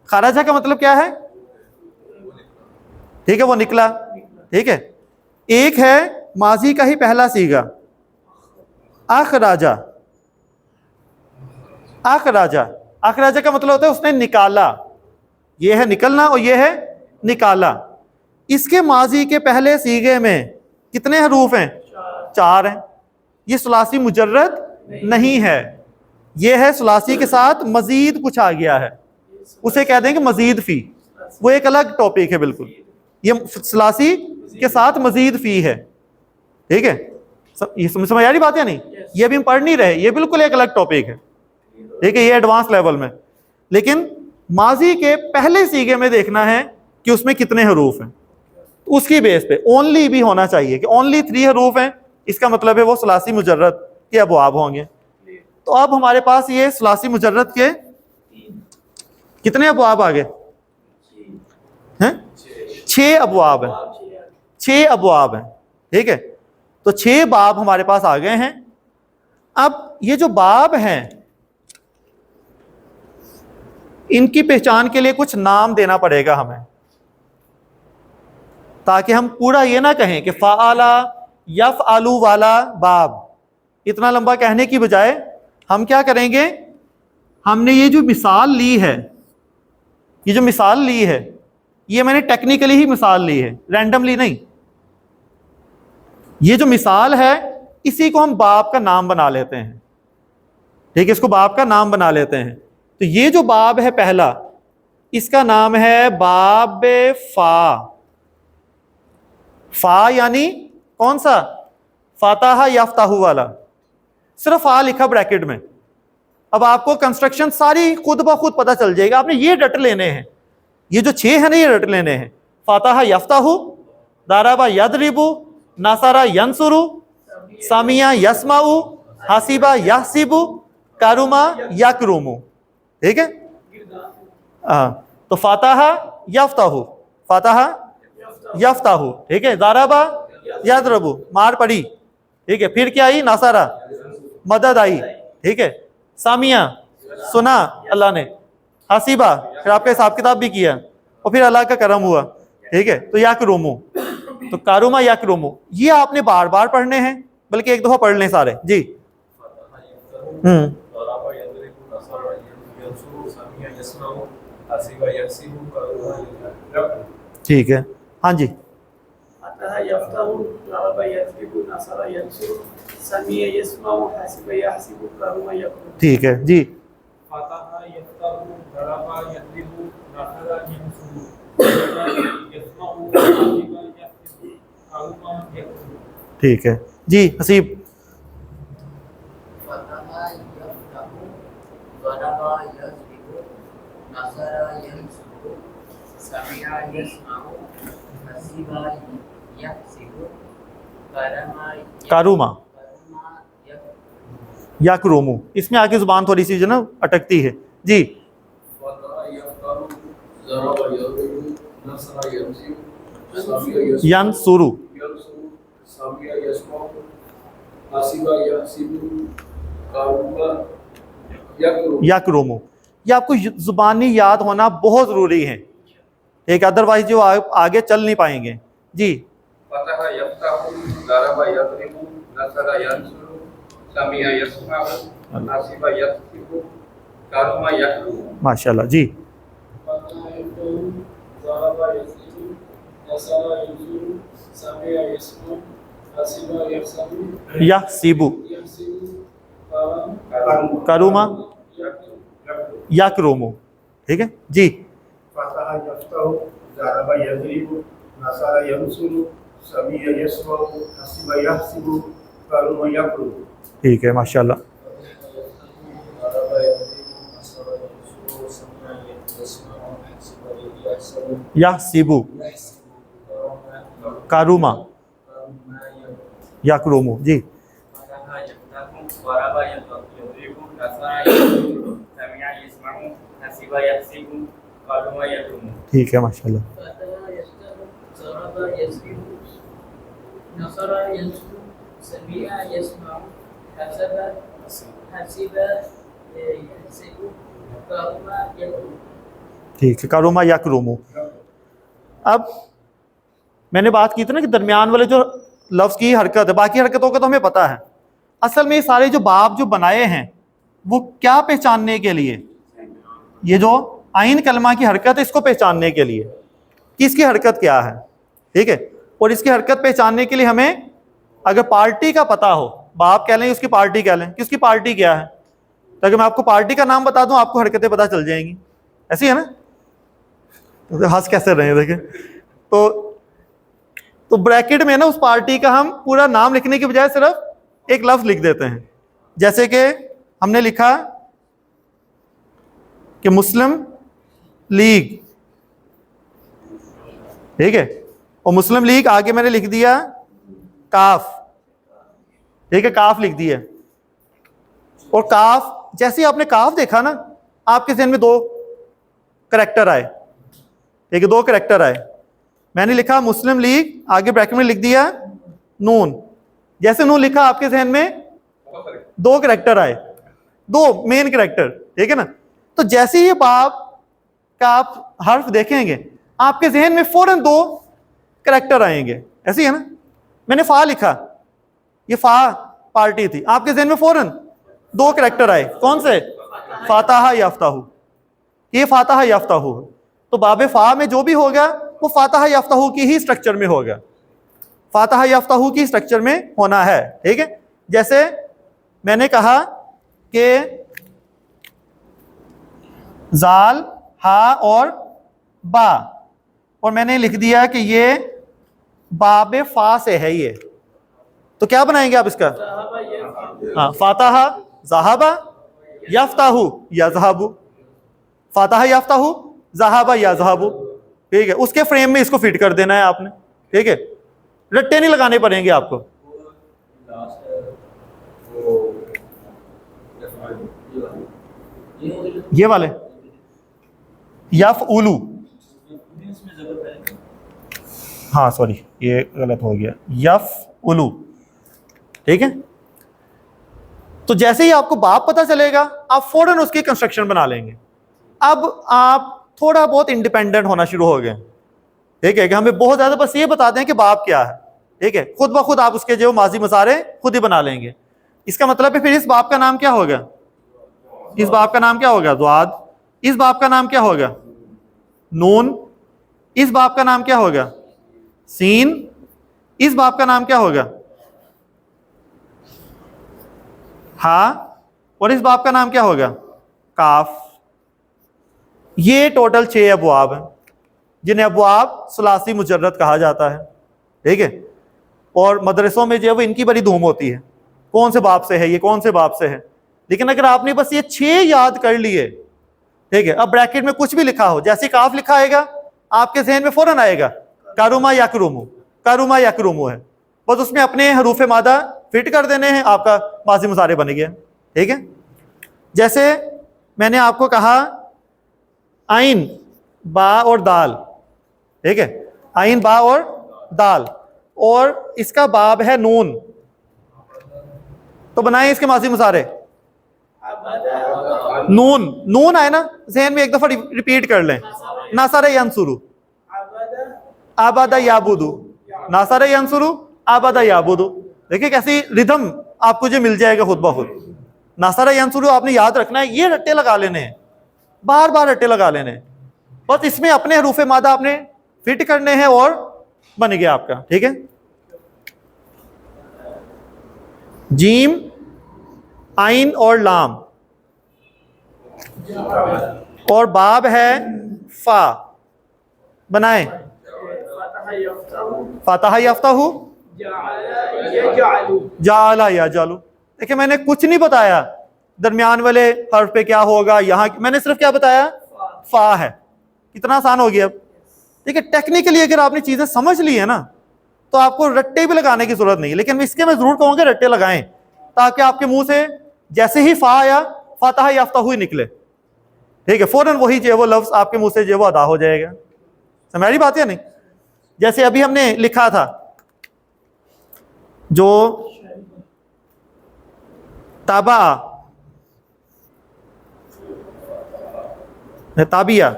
खाराजा का मतलब क्या है? ठीक है, वो निकला, ठीक है। एक है माजी का ही पहला सीगा, अखराजा। अखराजा, अखराजा का मतलब होता है उसने निकाला, ये है निकलना और ये है निकाला। इसके माजी के पहले सीगे में कितने हरूफ हैं? 4 हैं। ये सुलासी मुजर्रद नहीं है, ये है सुलासी के साथ मजीद कुछ आ गया है, उसे कह देंगे मजीद फी, वो एक अलग टॉपिक है बिल्कुल। ये सुलासी के साथ मजीद फी है, ठीक है। ये समझ आ रही बात है नहीं? ये अभी हम पढ़ नहीं रहे, ये बिल्कुल एक अलग टॉपिक है, ठीक है, ये एडवांस लेवल में। लेकिन माजी के पहले सीगे में देखना है कि उसमें कितने हरूफ हैं, तो उसकी बेस पे ओनली भी होना चाहिए कि ओनली 3 हरूफ हैं, इसका मतलब है वो सुलासी मुजर्रद के अबवाब होंगे। तो अब हमारे पास ये सुलासी मुजर्रद के कितने अबवाब आ गए हैं? 6 अबवाब हैं, 6 अबवाब हैं, ठीक है। तो 6 बाब हमारे पास आ गए हैं। अब ये जो बाब हैं, इनकी पहचान के लिए कुछ नाम देना पड़ेगा हमें, ताकि हम पूरा ये ना कहें कि फ़ाला यफ़अलु वाला बाब। इतना लंबा कहने की बजाय हम क्या करेंगे, हमने ये जो मिसाल ली है, ये जो मिसाल ली है, ये मैंने टेक्निकली ही मिसाल ली है, रैंडमली नहीं। ये जो मिसाल है इसी को हम बाब का नाम बना लेते हैं, ठीक है, इसको बाब का नाम बना लेते हैं। तो ये जो बाब है पहला, इसका नाम है बाब फा। फा यानी कौन सा, फाताहा यफ्ताहु वाला, सिर्फ फा लिखा ब्रैकेट में। अब आपको कंस्ट्रक्शन सारी खुद ब खुद पता चल जाएगा, आपने ये रट लेने हैं, ये जो 6 है ना ये रट लेने हैं। फाताहा यफ्ताहु, दाराबा यदरिबु, नासारा यंसुरु, सामिया यस्माउ, हासिबा यहसिबु, कारुमा यकरुमु, ठीक है। तो फाताहा यफ्ताहु, फाताहा यफ्ताहु, ठीक है। दाराबा यदरबु, मार पड़ी, ठीक है। फिर क्या आई, नासारा, मदद आई, ठीक है। सामिया, सुना अल्लाह ने। हसीबा, फिर आपका हिसाब किताब भी किया, और फिर अल्लाह का करम हुआ, ठीक है। तो यकरुमु, तो कारुमा यकरुमु, ये आपने बार बार पढ़ने हैं, बल्कि एक दफा पढ़ लें सारे जी। ठीक है, हाँ जी। ठीक है जी। ठीक है जी, हसीब। कारुमा यकरुमु, इसमें आगे जुबान थोड़ी सी जो ना अटकती है जी। यंसुरु, यकरुमु, ये आपको जुबानी याद होना बहुत जरूरी है, एक अदरवाइज जो आगे चल नहीं पाएंगे जी। माशाल्लाह जी। यहसिबु, कारुमा यकरुमु, ठीक है जी। ठीक है, माशाल्लाह। यहसिबु, कारुमा यकरुमु जी। ठीक है, माशाल्लाह। ठीक है, कारुमा यकरुमु। अब मैंने बात की थी ना कि दरमियान वाले जो लफ्ज़ की हरकत है, बाकी हरकतों का तो हमें पता है। असल में ये सारे जो बाब जो बनाए हैं वो क्या पहचानने के लिए, ये जो आइन कलमा की हरकत है इसको पहचानने के लिए कि इसकी हरकत क्या है, ठीक है। और इसकी हरकत पहचानने के लिए हमें अगर पार्टी का पता हो, बाप कह लें उसकी पार्टी कह लें कि उसकी पार्टी क्या है, तो अगर मैं आपको पार्टी का नाम बता दूं आपको हरकतें पता चल जाएंगी, ऐसी है ना। तो हंस कैसे रहे हैं देखें। तो ब्रैकेट में ना उस पार्टी का हम पूरा नाम लिखने की बजाय सिर्फ एक लफ्ज लिख देते हैं। जैसे कि हमने लिखा कि मुस्लिम लीग, ठीक है, और मुस्लिम लीग आगे मैंने लिख दिया काफ, ठीक है, काफ लिख दिया। और काफ जैसे ही आपने काफ देखा ना आपके ज़हन में दो करैक्टर आए, ठीक है, दो करैक्टर आए। मैंने लिखा मुस्लिम लीग, आगे ब्रैकेट में लिख दिया नून। जैसे नून लिखा आपके ज़हन में दो करैक्टर आए, दो मेन करैक्टर, ठीक है ना। तो जैसे ही ये बाब का आप हर्फ देखेंगे आपके जहन में फौरन दो करैक्टर आएंगे, ऐसे ही है ना। मैंने फा लिखा, ये फा पार्टी थी, आपके जहन में फौरन दो करैक्टर आए, कौन से? फाताहा याफ्ताहू, ये फाताहा याफ्ताहू। तो बाबे फा में जो भी होगा वो फाताहा याफ्ताहू की ही स्ट्रक्चर में होगा, फाताहा याफ्ताहू की स्ट्रक्चर में होना है, ठीक है। जैसे मैंने कहा कि जाल, हा और बा, और मैंने लिख दिया कि ये बाबे फा से है ये, तो क्या बनाएंगे आप इसका? हाँ, फाताहा ज़हाबा याफ्ताहू यज़हाबू, फाताहा याफ्ताहू ज़हाबा यज़हाबू, ठीक है। उसके फ्रेम में इसको फिट कर देना है आपने, ठीक है। रट्टे नहीं लगाने पड़ेंगे आपको। ये वाले यफ़उलू, हाँ सॉरी ये गलत हो गया, यफ़उलू, ठीक है। तो जैसे ही आपको बाप पता चलेगा आप फौरन उसकी कंस्ट्रक्शन बना लेंगे। अब आप थोड़ा बहुत इंडिपेंडेंट होना शुरू हो गए, ठीक है, कि हमें बहुत ज्यादा बस ये बता दें कि बाप क्या है, ठीक है। खुद ब खुद आप उसके जो माजी मसारे खुद ही बना लेंगे। इसका मतलब है फिर इस बाप का नाम क्या होगा? इस बाप का नाम क्या होगा? ज़्वाद। इस बाप का नाम क्या होगा? नून। इस बाप का नाम क्या होगा? सीन। इस बाप का नाम क्या होगा? हा। और इस बाप का नाम क्या होगा? काफ। ये टोटल 6 अबवाब हैं जिन्हें अबवाब सुलासी मुजर्रद कहा जाता है, ठीक है। और मदरसों में जो है वो इनकी बड़ी धूम होती है, कौन से बाप से है ये, कौन से बाप से है। लेकिन अगर आपने बस ये 6 याद कर लिए, ठीक है, अब ब्रैकेट में कुछ भी लिखा हो, जैसे काफ लिखा आएगा आपके जहन में फौरन आएगा कारुमा यकरुमु, कारुमा यकरुमु है, बस उसमें अपने हरूफ मादा फिट कर देने हैं, आपका माजी मुजारे बन गया, ठीक है। जैसे मैंने आपको कहा आइन, बा और दाल, ठीक है, आइन, बा और दाल, और इसका बाब है नून, तो बनाए इसके माजी मुजारे। नून, नून आए ना जहन में, एक दफा रिपीट कर लें, नासर यंसुरु, आबादा याबुदु, नासर यंसुरु, आबादा याबुदु। देखिए कैसी रिदम आपको जो मिल जाएगा खुद ब खुद। नासर यंसुरु आपने याद रखना है, ये रट्टे लगा लेने हैं, बार बार रट्टे लगा लेने हैं, बस इसमें अपने हरूफ मादा आपने फिट करने हैं और बन गया आपका, ठीक है। जीम, आइन और लाम, और बाब है फा, बनाए फाताहा यफ्ताहू जाला याजालू। देखिए मैंने कुछ नहीं बताया दरमियान वाले हर्फ पे क्या होगा, यहाँ मैंने सिर्फ क्या बताया? फा है। कितना आसान हो गया अब, ठीक है। टेक्निकली अगर आपने चीजें समझ ली है ना तो आपको रट्टे भी लगाने की जरूरत नहीं है, लेकिन इसके मैं जरूर कहूंगा रट्टे लगाएं ताकि आपके मुंह से जैसे ही फा आया फाताहा याफ्ताहू ही निकले, ठीक है, फौरन वही जो वो लफ्ज आपके मुंह से जो वो अदा हो जाएगा। समझ बात है नहीं? जैसे अभी हमने लिखा था जो ताबा, ताबिया,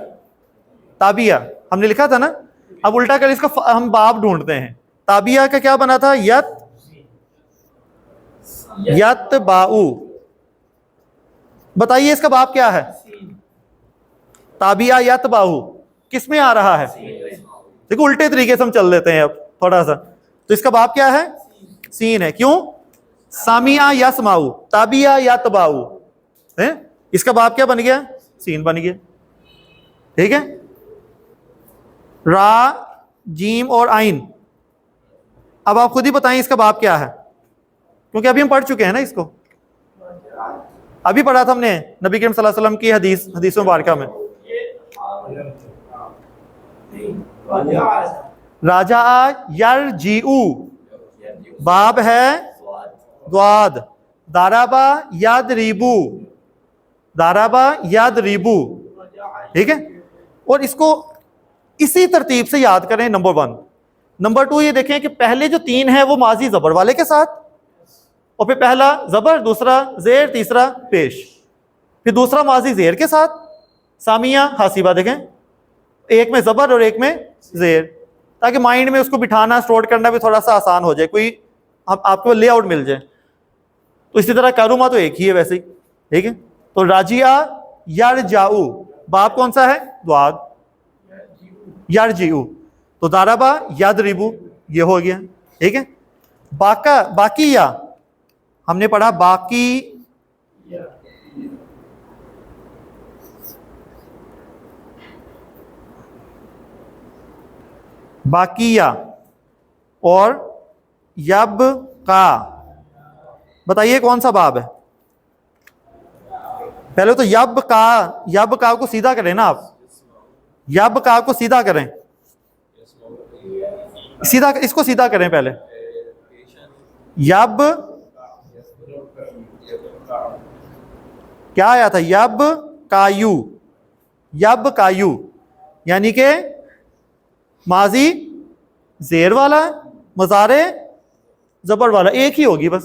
ताबिया हमने लिखा था ना, अब उल्टा कर इसका हम बाब ढूंढते हैं। ताबिया का क्या बना था? यत, यत बाऊ। बताइए इसका बाब क्या है? ताबिया यत बाऊ किस में आ रहा है? देखो उल्टे तरीके से हम चल लेते हैं अब थोड़ा सा, तो इसका बाब क्या है? सीन है। क्यों? सामिया यसमाऊ, ताबिया यतबाऊ है, इसका बाब क्या बन गया? सीन बन गया, ठीक है। रा, जीम और आइन, अब आप खुद ही बताएं इसका बाब क्या है, क्योंकि अभी हम पढ़ चुके हैं ना इसको, अभी पढ़ा था हमने नबी करीम सल्लल्लाहु अलैहि वसल्लम की हदीस मुबारका में। राजा यरजीऊ, बाब है द्वाद, दाराबा यादरीबू, दाराबा यादरीबू, ठीक है। और इसको इसी तरतीब से याद करें, नंबर 1। नंबर 2 ये देखें कि पहले जो 3 है वो माजी जबर वाले के साथ, और फिर पहला जबर, दूसरा जेर, तीसरा पेश, फिर दूसरा माजी जेर के साथ, सामिया हासिबा, देखें एक में ज़बर और एक में ज़ेर, ताकि माइंड में उसको बिठाना स्टोर करना भी थोड़ा सा आसान हो जाए, कोई आपको लेआउट मिल जाए। तो इसी तरह करुमा तो एक ही है वैसे ही, ठीक है। तो राजिया यरजाऊ, बाप कौन सा है? द्वाद। यरजीऊ, तो दाराबा यदरिबू, ये हो गया, ठीक है। बाका, बाकिया हमने पढ़ा, बाकी बाकिया और यब का, बताइए कौन सा बाब है? पहले तो यब का को सीधा करें ना आप, यब का को सीधा करें, सीधा, इसको सीधा करें पहले। यब क्या आया था? यब कायू, यब कायू, यानी कि माजी जेर वाला, मुजारे जबर वाला, एक ही होगी बस,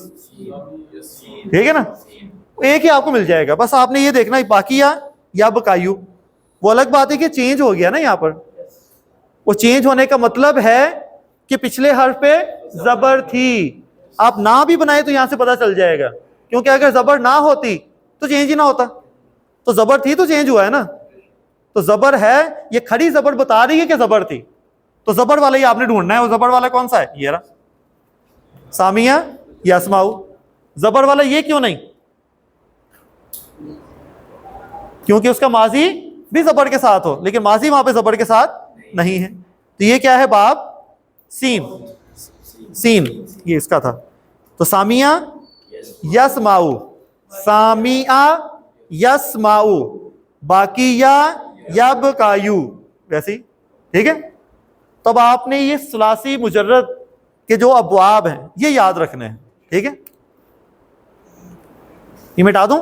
ठीक है ना, एक ही आपको मिल जाएगा। बस आपने ये देखना, बाकिया यब कायू, वो अलग बात है कि चेंज हो गया ना यहाँ पर। वो चेंज होने का मतलब है कि पिछले हर्फ पे जबर थी, आप ना भी बनाए तो यहां से पता चल जाएगा, क्योंकि अगर जबर ना होती तो चेंज ही ना होता। तो जबर थी तो चेंज हुआ है ना, तो जबर है, ये खड़ी जबर बता रही है कि जबर थी, तो जबर वाला ही आपने ढूंढना है। वो जबर वाला कौन सा है? ये रहा, सामिया यसमाऊ। जबर वाला ये क्यों नहीं? क्योंकि उसका माजी भी जबर के साथ हो, लेकिन माजी वहां पे जबर के साथ नहीं है। तो ये क्या है? बाब सीन, सीन ये इसका था। तो सामिया यसमाऊ, सामिया यसमाऊ, बाकिया यब कायू, वैसी, ठीक है। तब आपने ये सुलासी मुजर्रद के जो अबवाब हैं ये याद रखने हैं, ठीक है। ये मिटा दूं,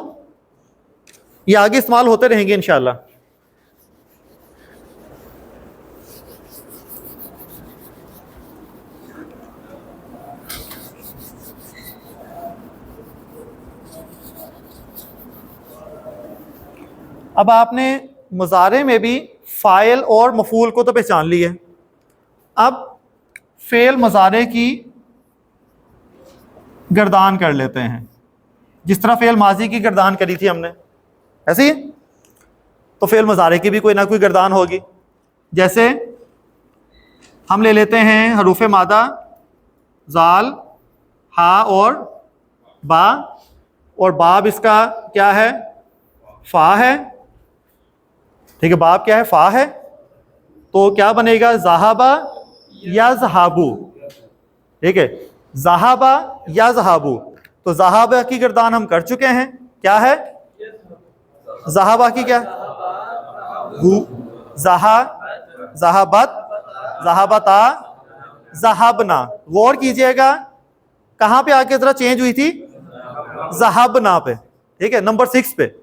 ये आगे इस्तेमाल होते रहेंगे इंशाअल्लाह। अब आपने मुजारे में भी फ़ाइल और मफूल को तो पहचान लिया, अब फ़ेल मुजारे की गर्दान कर लेते हैं, जिस तरह फ़ेल माजी की गर्दान करी थी हमने, ऐसे ही तो फ़ेल मुजारे की भी कोई ना कोई गर्दान होगी। जैसे हम ले लेते हैं हरूफ मादा, जाल, हा और बा, और बाब इसका क्या है? फ़ा है, ठीक है। बाब क्या है? फ़ा है, तो क्या बनेगा? ज़हाबा या ज़हाबू, ठीक है, ज़हाबा या ज़हाबू। तो ज़हाबा की गर्दान हम कर चुके हैं, क्या है? ज़हाबा की क्या? ज़हा, ज़हाबत, ज़हाबता, ज़हाबना। गौर कीजिएगा कहाँ पे आके जरा चेंज हुई थी? ज़हाबना पे, ठीक है, नंबर 6 पे,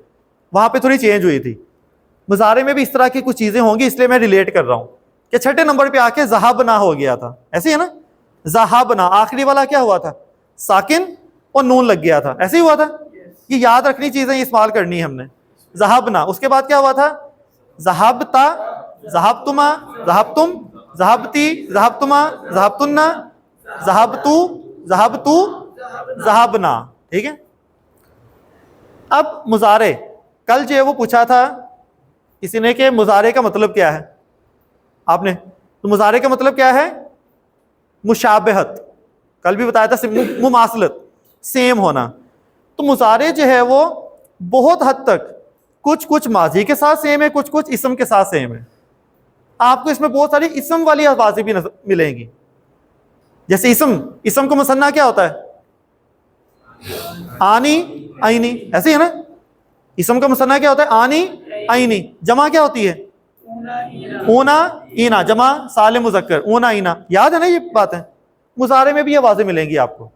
वहां पे थोड़ी चेंज हुई थी। मुजारे में भी इस तरह की कुछ चीजें होंगी, इसलिए मैं रिलेट कर रहा हूं कि छठे नंबर पे आके ज़हाबना हो गया था, ऐसे है ना। ज़हाबना आखिरी वाला क्या हुआ था? साकिन और नून लग गया था, ऐसे ही हुआ था। ये याद रखनी चीजें, इस्तेमाल करनी हमने। ज़हाबना, उसके बाद क्या हुआ था? ज़हाबता, ज़हाबतुमा, ज़हाबतुम, ज़हाबती, ज़हाबतुमा, ज़हाबतुन्ना, ज़हाबतू, ज़हाबतू, ज़हाबना, ठीक है। अब मुजारे, कल जो है वो पूछा था किसी ने कि मुजारे का मतलब क्या है आपने, तो मुजारे का मतलब क्या है? मुशाबहत, कल भी बताया था, मुमासलत, सेम होना। तो मुजारे जो है वो बहुत हद तक कुछ कुछ माजी के साथ सेम है, कुछ कुछ इसम के साथ सेम है। आपको इसमें बहुत सारी इसम वाली आवाजें भी मिलेंगी। जैसे इसम को मुसन्ना क्या होता है? आनी, आईनी, ऐसे है ना। इसम का मुसन्ना क्या होता है? आनी, आईनी। जमा क्या होती है? ऊना, ईना, जमा सालिम मुजक्कर, ऊना, ईना। याद है ना ये बात है। मुजारे में भी ये आवाजें मिलेंगी आपको,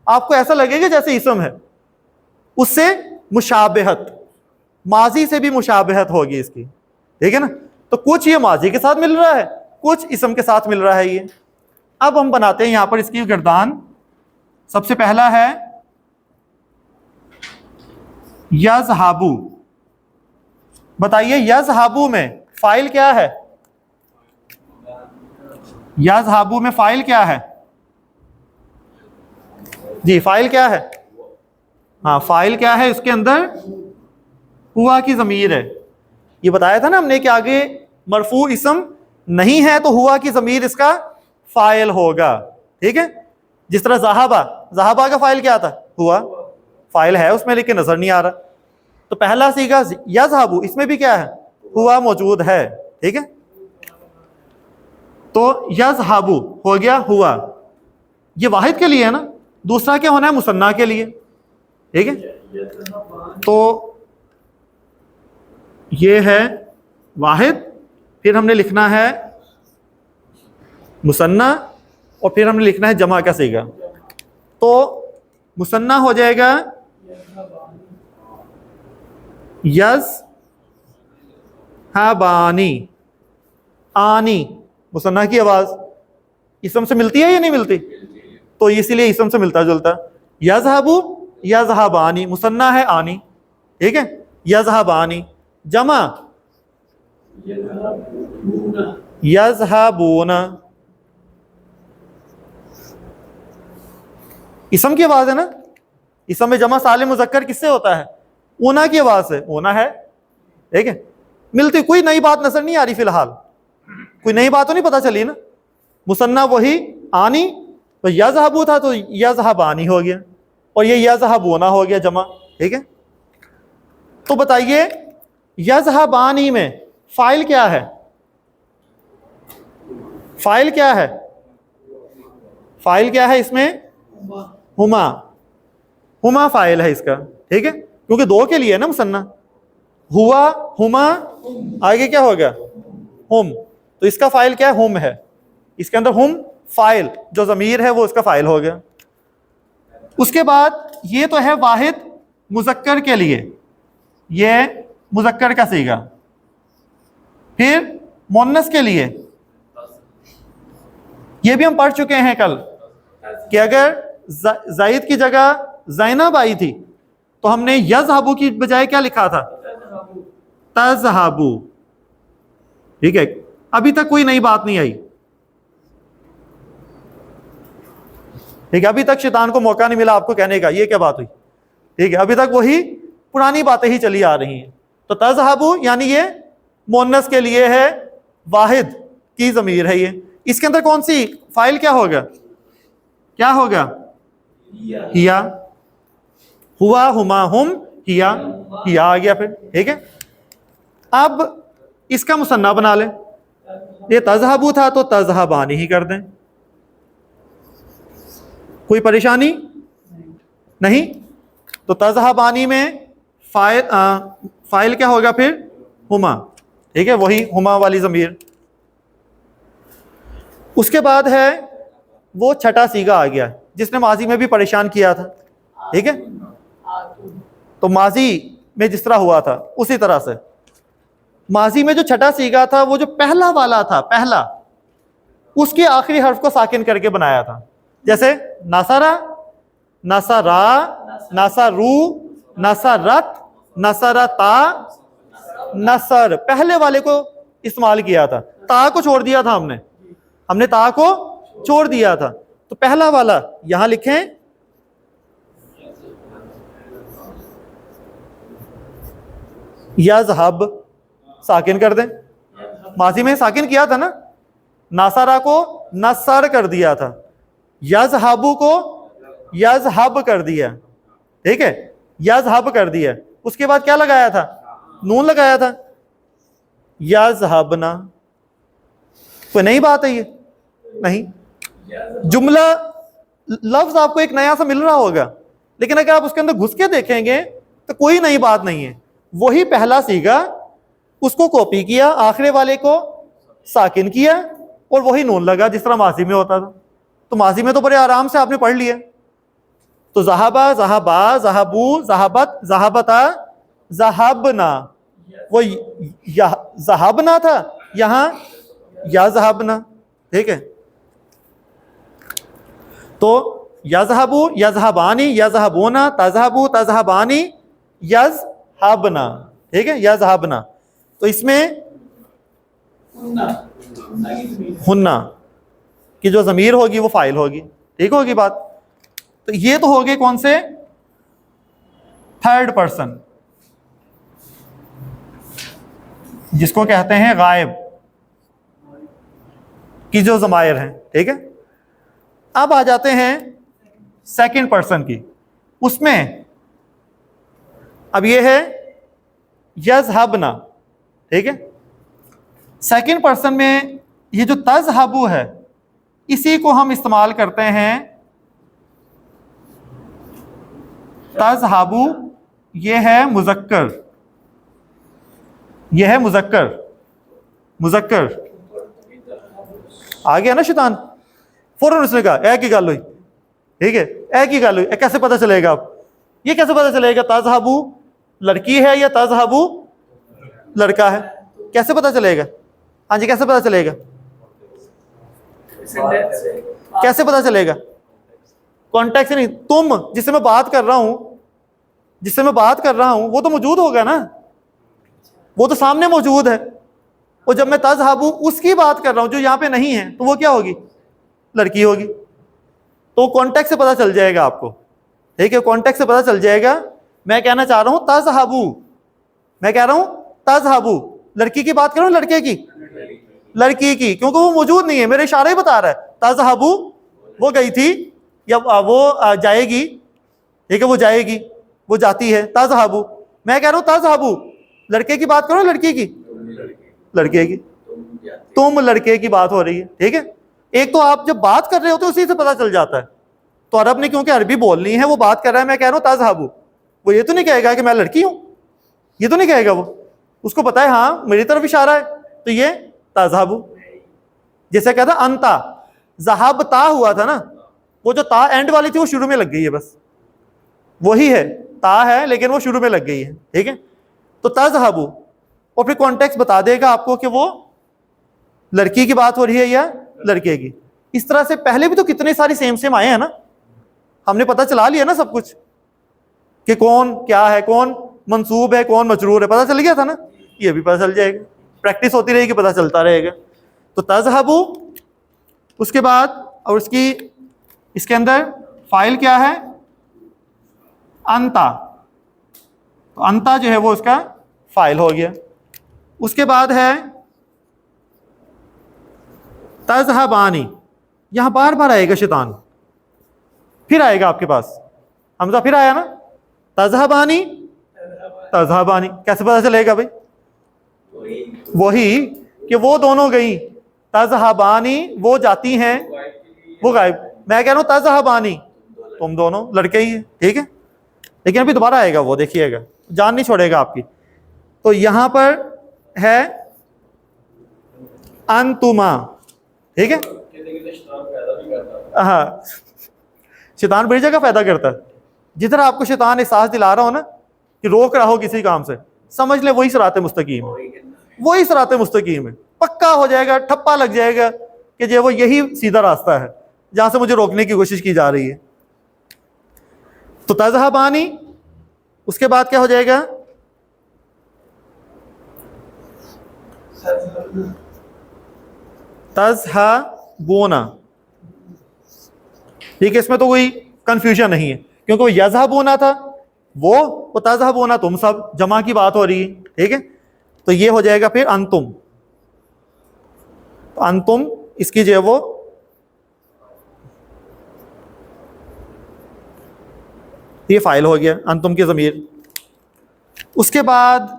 आपको ऐसा लगेगा जैसे इसम है, उससे मुशाबहत, माजी से भी मुशाबहत होगी इसकी, ठीक है ना। तो कुछ ये माजी के साथ मिल रहा है, कुछ इसम के साथ मिल रहा है ये। अब हम बनाते हैं यहां पर इसकी गर्दान। सबसे पहला है यज़हाबू, बताइए यज़हाबू में फाइल क्या है? यज़हाबू में फाइल क्या है जी? फाइल क्या है? हाँ, फाइल क्या है? इसके अंदर हुआ की ज़मीर है। ये बताया था ना हमने कि आगे मरफू इसम नहीं है तो हुआ की ज़मीर इसका फाइल होगा। ठीक है, जिस तरह ज़हाबा, ज़हाबा का फाइल क्या था? हुआ। फाइल है उसमें लेकिन नजर नहीं आ रहा, तो पहला सीगा यज़हाबू, इसमें भी क्या है? हुआ मौजूद है। ठीक है, तो यज़हाबू हो गया हुआ, ये वाहिद के लिए है ना। दूसरा क्या होना है? मुसन्ना के लिए। ठीक है, तो ये है वाहिद, फिर हमने लिखना है मुसन्ना, और फिर हमने लिखना है जमा का सीगा। तो मुसन्ना हो जाएगा यज़हाबानी, आनी, मुसन्ना की आवाज इसम से मिलती है या नहीं मिलती? तो इसीलिए इसम से मिलता जुलता। यज़हाबू, यज़हाबानी, मुसन्ना है आनी। ठीक है, यज़हाबानी, जमा यज़हाबूना, इसम की आवाज है ना। इसम में जमा सालिम मुज़क्कर किससे होता है? ऊना की आवाज से, ऊना है। ठीक है, मिलती, कोई नई बात नजर नहीं आ रही फिलहाल, कोई नई बात तो नहीं पता चली ना। मुसन्ना वही आनी, तो यज़हाबू था तो यज़हाबानी हो गया, और ये यज़हाबूना हो गया जमा। ठीक है, तो बताइए यज़हाबानी में फाइल क्या है? फाइल क्या है? फाइल क्या है इसमें? हुमा, हुमा फाइल है इसका। ठीक है, क्योंकि दो के लिए है ना मुसन्ना। हुआ, हुमा, आगे क्या हो गया? हुम, तो इसका फाइल क्या है? हुम है। इसके अंदर हुम फाइल, जो ज़मीर है वो इसका फाइल हो गया। उसके बाद ये तो है वाहिद मुज़क्कर के लिए, ये मुज़क्कर का सीगा। फिर मुन्नस के लिए, ये भी हम पढ़ चुके हैं कल कि अगर ज़ाइद की जगह ज़ैनब आई थी तो हमने यज़हाबू की बजाय क्या लिखा था? तज़हाबू। ठीक है, अभी तक कोई नई बात नहीं आई। ठीक है, अभी तक शैतान को मौका नहीं मिला आपको कहने का ये क्या बात हुई। ठीक है, अभी तक वही पुरानी बातें ही चली आ रही हैं। तो तज़हाबू यानी ये मुन्नस के लिए है, वाहिद की ज़मीर है ये। इसके अंदर कौन सी फाइल क्या होगा? क्या होगा? हिया, हुआ, हुमा, हुम, हिया, हिया आ गया फिर। ठीक है, अब इसका मुसन्ना बना लें। ये तज़हाबू था तो तज़हाबानी ही कर दें, कोई परेशानी नहीं। तो तज़हाबानी में फाइल क्या होगा फिर? हुमा। ठीक है, वही हुमा वाली ज़मीर। उसके बाद है वो छठा सीगा आ गया जिसने माजी में भी परेशान किया था। ठीक है, तो माजी में जिस तरह हुआ था उसी तरह से माजी में जो छठा सीगा था वो जो पहला वाला था, पहला, उसके आखिरी हर्फ को साकिन करके बनाया था। जैसे नसरा, नसरा, नसरू, नसरत, नसरता, नसर, पहले वाले को इस्तेमाल किया था। ता को छोड़ दिया था हमने ता को छोड़ दिया था। तो पहला वाला यहां लिखें, यज़हब, साकिन कर दें। माजी में साकिन किया था ना, नासरा को नसर कर दिया था, यज़हबु को यज़हब कर दिया। ठीक है, यज़हब कर दिया। उसके बाद क्या लगाया था? नून लगाया था, यज़हबना। कोई नई बात है ये? नहीं, जुमला लफ्ज आपको एक नया सा मिल रहा होगा, लेकिन अगर आप उसके अंदर घुस के देखेंगे तो कोई नई बात नहीं है। वही पहला सीगा, उसको कॉपी किया, आखिरी वाले को साकिन किया, और वही नून लगा जिस तरह माजी में होता था। तो माजी में तो बड़े आराम से आपने पढ़ लिया। तो ज़हाबा, ज़हाबा, ज़हाबू, ज़हाबत, ज़हाबता, ज़हाबना, वो ज़हाबना था, यहां या ज़हाबना। ठीक है, तो यज़हबू, यज़हबानी, यज़हबूना, तज़हबू, तज़हबानी, यज़हबना। ठीक है, यज़हबना। तो इसमें हुन्ना की जो ज़मीर होगी वो फाइल होगी। ठीक होगी बात। तो ये तो हो गए कौन से, थर्ड पर्सन, जिसको कहते हैं गायब की जो ज़मायर हैं। ठीक है, अब आ जाते हैं सेकंड पर्सन की। उसमें अब ये है यज़हबना। ठीक है, सेकंड पर्सन में ये जो तज़हबु है इसी को हम इस्तेमाल करते हैं तज़हबु, ये है मुज़क्कर, ये है मुज़क्कर। मुज़क्कर आ गया ना शैतान, फौरन उसने कहा ए की गल हुई। ठीक है, ए की गल हुई, कैसे पता चलेगा अब, ये कैसे पता चलेगा तज़हबु लड़की है या तज़हबु लड़का है, कैसे पता चलेगा? हाँ जी, कैसे पता चलेगा? कैसे पता चलेगा? कॉन्टेक्स्ट नहीं, तुम जिससे मैं बात कर रहा हूं, जिससे मैं बात कर रहा हूं वो तो मौजूद होगा ना, वो तो सामने मौजूद है। और जब मैं तज़हबु उसकी बात कर रहा हूं जो यहां पे नहीं है, तो वो क्या होगी? लड़की होगी। तो कॉन्टेक्स्ट से पता चल जाएगा आपको। ठीक है, कॉन्टेक्स्ट से पता चल जाएगा। मैं कहना चाह रहा हूं तज़हबु, मैं कह रहा हूं तज़हबु, लड़की की बात कर रहा हूं, लड़के की, लड़की की, क्योंकि वो मौजूद नहीं है, मेरे इशारे ही बता रहा है। तज़हबु वो गई थी या वो जाएगी। ठीक है, वो जाएगी, वो जाती है। तज़हबु मैं कह रहा हूं तज़हबु, लड़के की बात करो, लड़की की, लड़के की, तुम लड़के की बात हो रही है। ठीक है, एक तो आप जब बात कर रहे होते उसी से पता चल जाता है। तो अरब ने क्योंकि अरबी बोलनी है, वो बात कर रहा है, मैं कह रहा हूं तज़हबु, वो ये तो नहीं कहेगा कि मैं लड़की हूं, ये तो नहीं कहेगा। वो उसको पता है हाँ मेरी तरफ इशारा है, तो ये तज़हबु। जैसे कहता अंता, ज़हाब ता हुआ था ना, वो जो ता एंड वाली थी वो शुरू में लग गई है, बस वही है, ता है लेकिन वो शुरू में लग गई है। ठीक है, तो तज़हबु, और फिर कॉन्टेक्स्ट बता देगा आपको कि वो लड़की की बात हो रही है या लड़के की। इस तरह से पहले भी तो कितने सारी सेम सेम आए हैं ना, हमने पता चला लिया ना सब कुछ कि कौन क्या है, कौन मंसूब है, कौन मजरूर है, पता चल गया था ना। ये भी पता चल जाएगा, प्रैक्टिस होती रहेगी, पता चलता रहेगा। तो तज़हबु, उसके बाद और उसकी इसके अंदर फाइल क्या है? अंता। तो अंता जो है वो उसका फाइल हो गया। उसके बाद है तज़हबानी, यहां बार बार आएगा शैतान, फिर आएगा आपके पास हमजा, फिर आया ना तज़हबानी, तज़हबानी, कैसे पता चलेगा भाई? वही कि वो दोनों गई, तज़हबानी वो जाती हैं, वो गायब। मैं कह रहा हूं तज़हबानी, तुम दोनों लड़के ही है। ठीक है, लेकिन अभी दोबारा आएगा वो, देखिएगा, जान नहीं छोड़ेगा आपकी। तो यहां पर है अंतुमा। ठीक है, हाँ, शैतान बड़ी जगह फायदा करता है। जिधर आपको शैतान एहसास दिला रहा हो ना कि रोक रहा हो किसी काम से, समझ ले वही सिराते मुस्तकीम है, वही सिराते मुस्तकीम है। पक्का हो जाएगा, ठप्पा लग जाएगा कि जो वो यही सीधा रास्ता है जहां से मुझे रोकने की कोशिश की जा रही है। तो तज़हबानी, उसके बाद क्या हो जाएगा? तज़हबूना। ठीक है, इसमें तो कोई कंफ्यूजन नहीं है, क्योंकि वो यज़हबूना था, वो तज़हबूना, तुम सब जमा की बात हो रही है। ठीक है, तो ये हो जाएगा फिर अंतुम। तो अंतुम इसकी जो है वो ये फाइल हो गया, अंतुम की ज़मीर। उसके बाद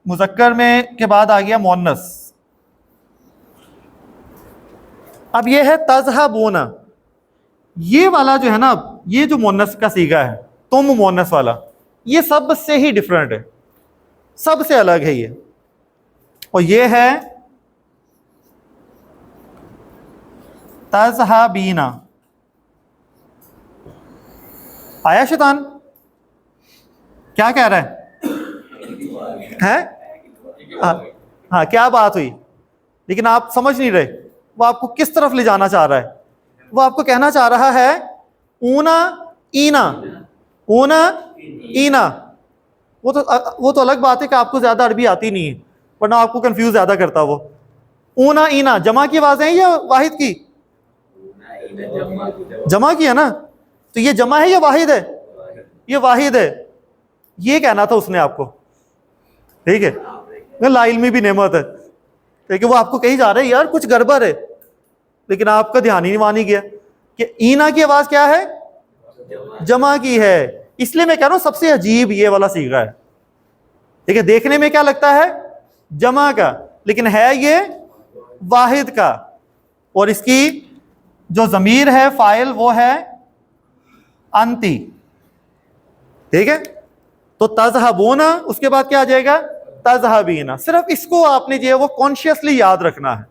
मुज़क्कर में के बाद आ गया मुअन्नस। अब ये है तज़हबूना, ये वाला जो है ना, ये जो मुअन्नस का सीगा है, तुम मुअन्नस वाला, ये सबसे ही डिफरेंट है, सबसे अलग है ये। और ये है तज़हबीना। आया शैतान, क्या कह रहा है? हाँ, क्या बात हुई? लेकिन आप समझ नहीं रहे, वो आपको किस तरफ ले जाना चाह रहा है। वो आपको कहना चाह रहा है ऊना ईना, ऊना ईना। वो तो अलग बात है कि आपको ज्यादा अरबी आती नहीं है, वरना आपको कंफ्यूज ज्यादा करता वो। ऊना ईना जमा की आवाज है या वाहिद की? जमा की है ना, तो ये जमा है या वाहिद है? ये वाहिद है। ये कहना था उसने आपको, ठीक है। ला इल्मी भी नेमत है, ठीक है। वो आपको कही जा रहे हैं यार कुछ गड़बड़ है, लेकिन आपका ध्यान ही नहीं मानी गया कि ईना की आवाज क्या है? जमा की है। इसलिए मैं कह रहा हूं सबसे अजीब ये वाला सीगा है, ठीक है। देखने में क्या लगता है? जमा का, लेकिन है ये वाहिद का। और इसकी जो जमीर है फाइल वो है अंती, ठीक है। तो तज़हबूना उसके बाद क्या आ जाएगा? तज़हबीना। सिर्फ इसको आपने जो है वो कॉन्शियसली याद रखना है।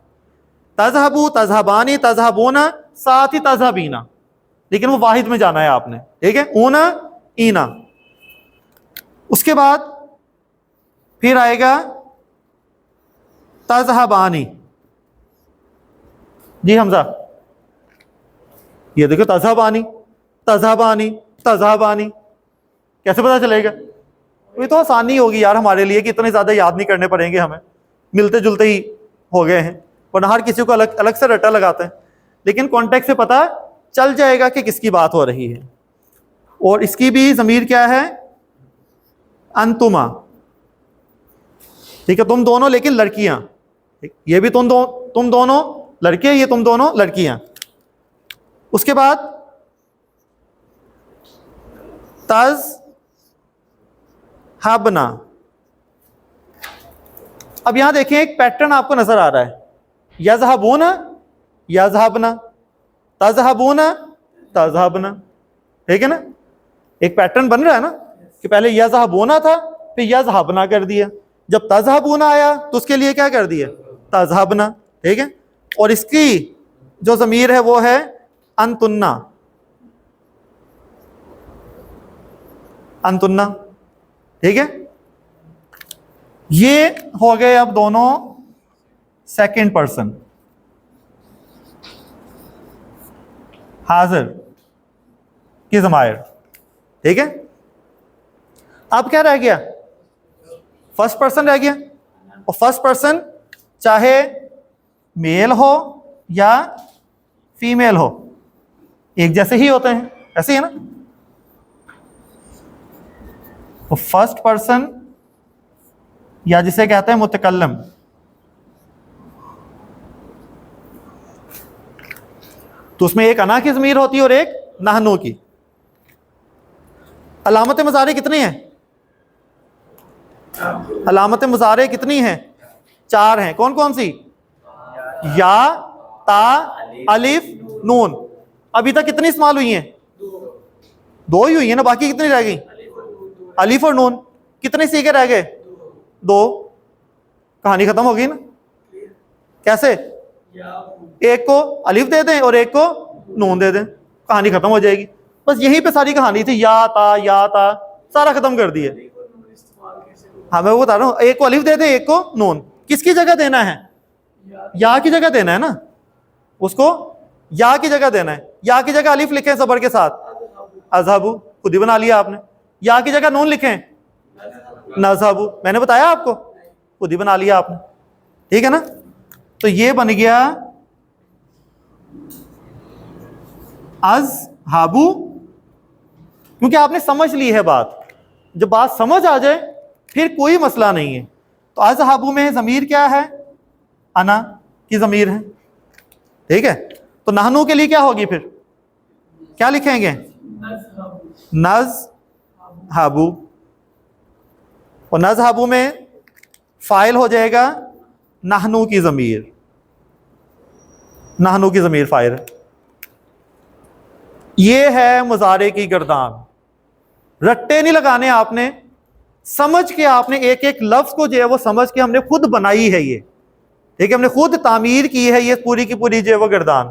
तज़हबू, तज़हबानी, तज़हबूना, साथ ही तज़हबीना, लेकिन वो वाहिद में जाना है आपने, ठीक है। ऊना ईना। उसके बाद फिर आएगा तज़हबानी। जी हमजा, ये देखो तज़हबानी, तज़हबानी, तज़हबानी, कैसे पता चलेगा? ये तो आसानी होगी यार हमारे लिए कि इतने ज्यादा याद नहीं करने पड़ेंगे हमें, मिलते जुलते ही हो गए हैं, वरना हर किसी को अलग अलग से रट्टा लगाते हैं। लेकिन कॉन्टेक्स्ट से पता चल जाएगा कि किसकी बात हो रही है। और इसकी भी ज़मीर क्या है? अंतुमा, ठीक है। तुम दोनों, लेकिन लड़कियां, ये भी तुम दोनों लड़के, ये तुम दोनों लड़कियां। उसके बाद तज हबना। अब यहां देखें एक पैटर्न आपको नजर आ रहा है, यज़हबूना यज़हबना, तज़हबूना तज़हबना, ठीक है ना। एक पैटर्न बन रहा है ना कि पहले यज़हबूना था फिर यज़हबना कर दिया, जब तज़हबूना आया तो उसके लिए क्या कर दिया? तज़हबना, ठीक है। और इसकी जो ज़मीर है वो है अंतुन्ना, अंतुन्ना, ठीक है। ये हो गए अब दोनों सेकंड पर्सन। हाजिर की ज़मायर, ठीक है। अब क्या रह गया? फर्स्ट पर्सन रह गया। और फर्स्ट पर्सन चाहे मेल हो या फीमेल हो, एक जैसे ही होते हैं, ऐसे ही है ना। तो फर्स्ट पर्सन या जिसे कहते हैं मुतकल्लम, तो उसमें एक अना की ज़मीर होती है और एक नहनो की। अलामत मुज़ारे कितनी हैं? अलामत मुज़ारे कितनी हैं? 4 हैं। कौन कौन सी? या, ता, अलिफ, नून। अभी तक कितनी इस्तेमाल हुई हैं? 2 ही हुई है ना, बाकी कितनी रह गई? अलिफ और नून। कितने सीखे रह गए? 2। कहानी खत्म हो गई ना। कैसे? एक को अलिफ दे दें और एक को नून दे दें, कहानी खत्म हो जाएगी। बस यहीं पे सारी कहानी थी, या ता सारा खत्म कर दिया। हाँ मैं वो बता रहा हूँ, एक को अलिफ दे दें एक को नून। किसकी जगह देना है? या की जगह देना है ना, उसको या की जगह देना है। या की जगह अलिफ लिखें ज़बर के साथ, अज़हबू, खुद ही बना लिया आपने। या की जगह नून लिखें, नज़हबू, मैंने बताया आपको, खुद ही बना लिया आपने, ठीक है ना। तो ये बन गया अज़हबू, क्योंकि आपने समझ ली है बात। जब बात समझ आ जाए फिर कोई मसला नहीं है। तो अज़हबू में ज़मीर क्या है? अना की ज़मीर है, ठीक है। तो नहनू के लिए क्या होगी फिर? क्या लिखेंगे? नज़हबू। और नज़हबू में फाइल हो जाएगा नहनू की ज़मीर, नहनू की ज़मीर फाइल। ये है मुज़ारे की गर्दान। रट्टे नहीं लगाने आपने, समझ के आपने एक एक लफ्ज़ को जो है वो समझ के हमने खुद बनाई है ये, ठीक है। हमने खुद तामीर की है ये पूरी की पूरी जो है वो गर्दान।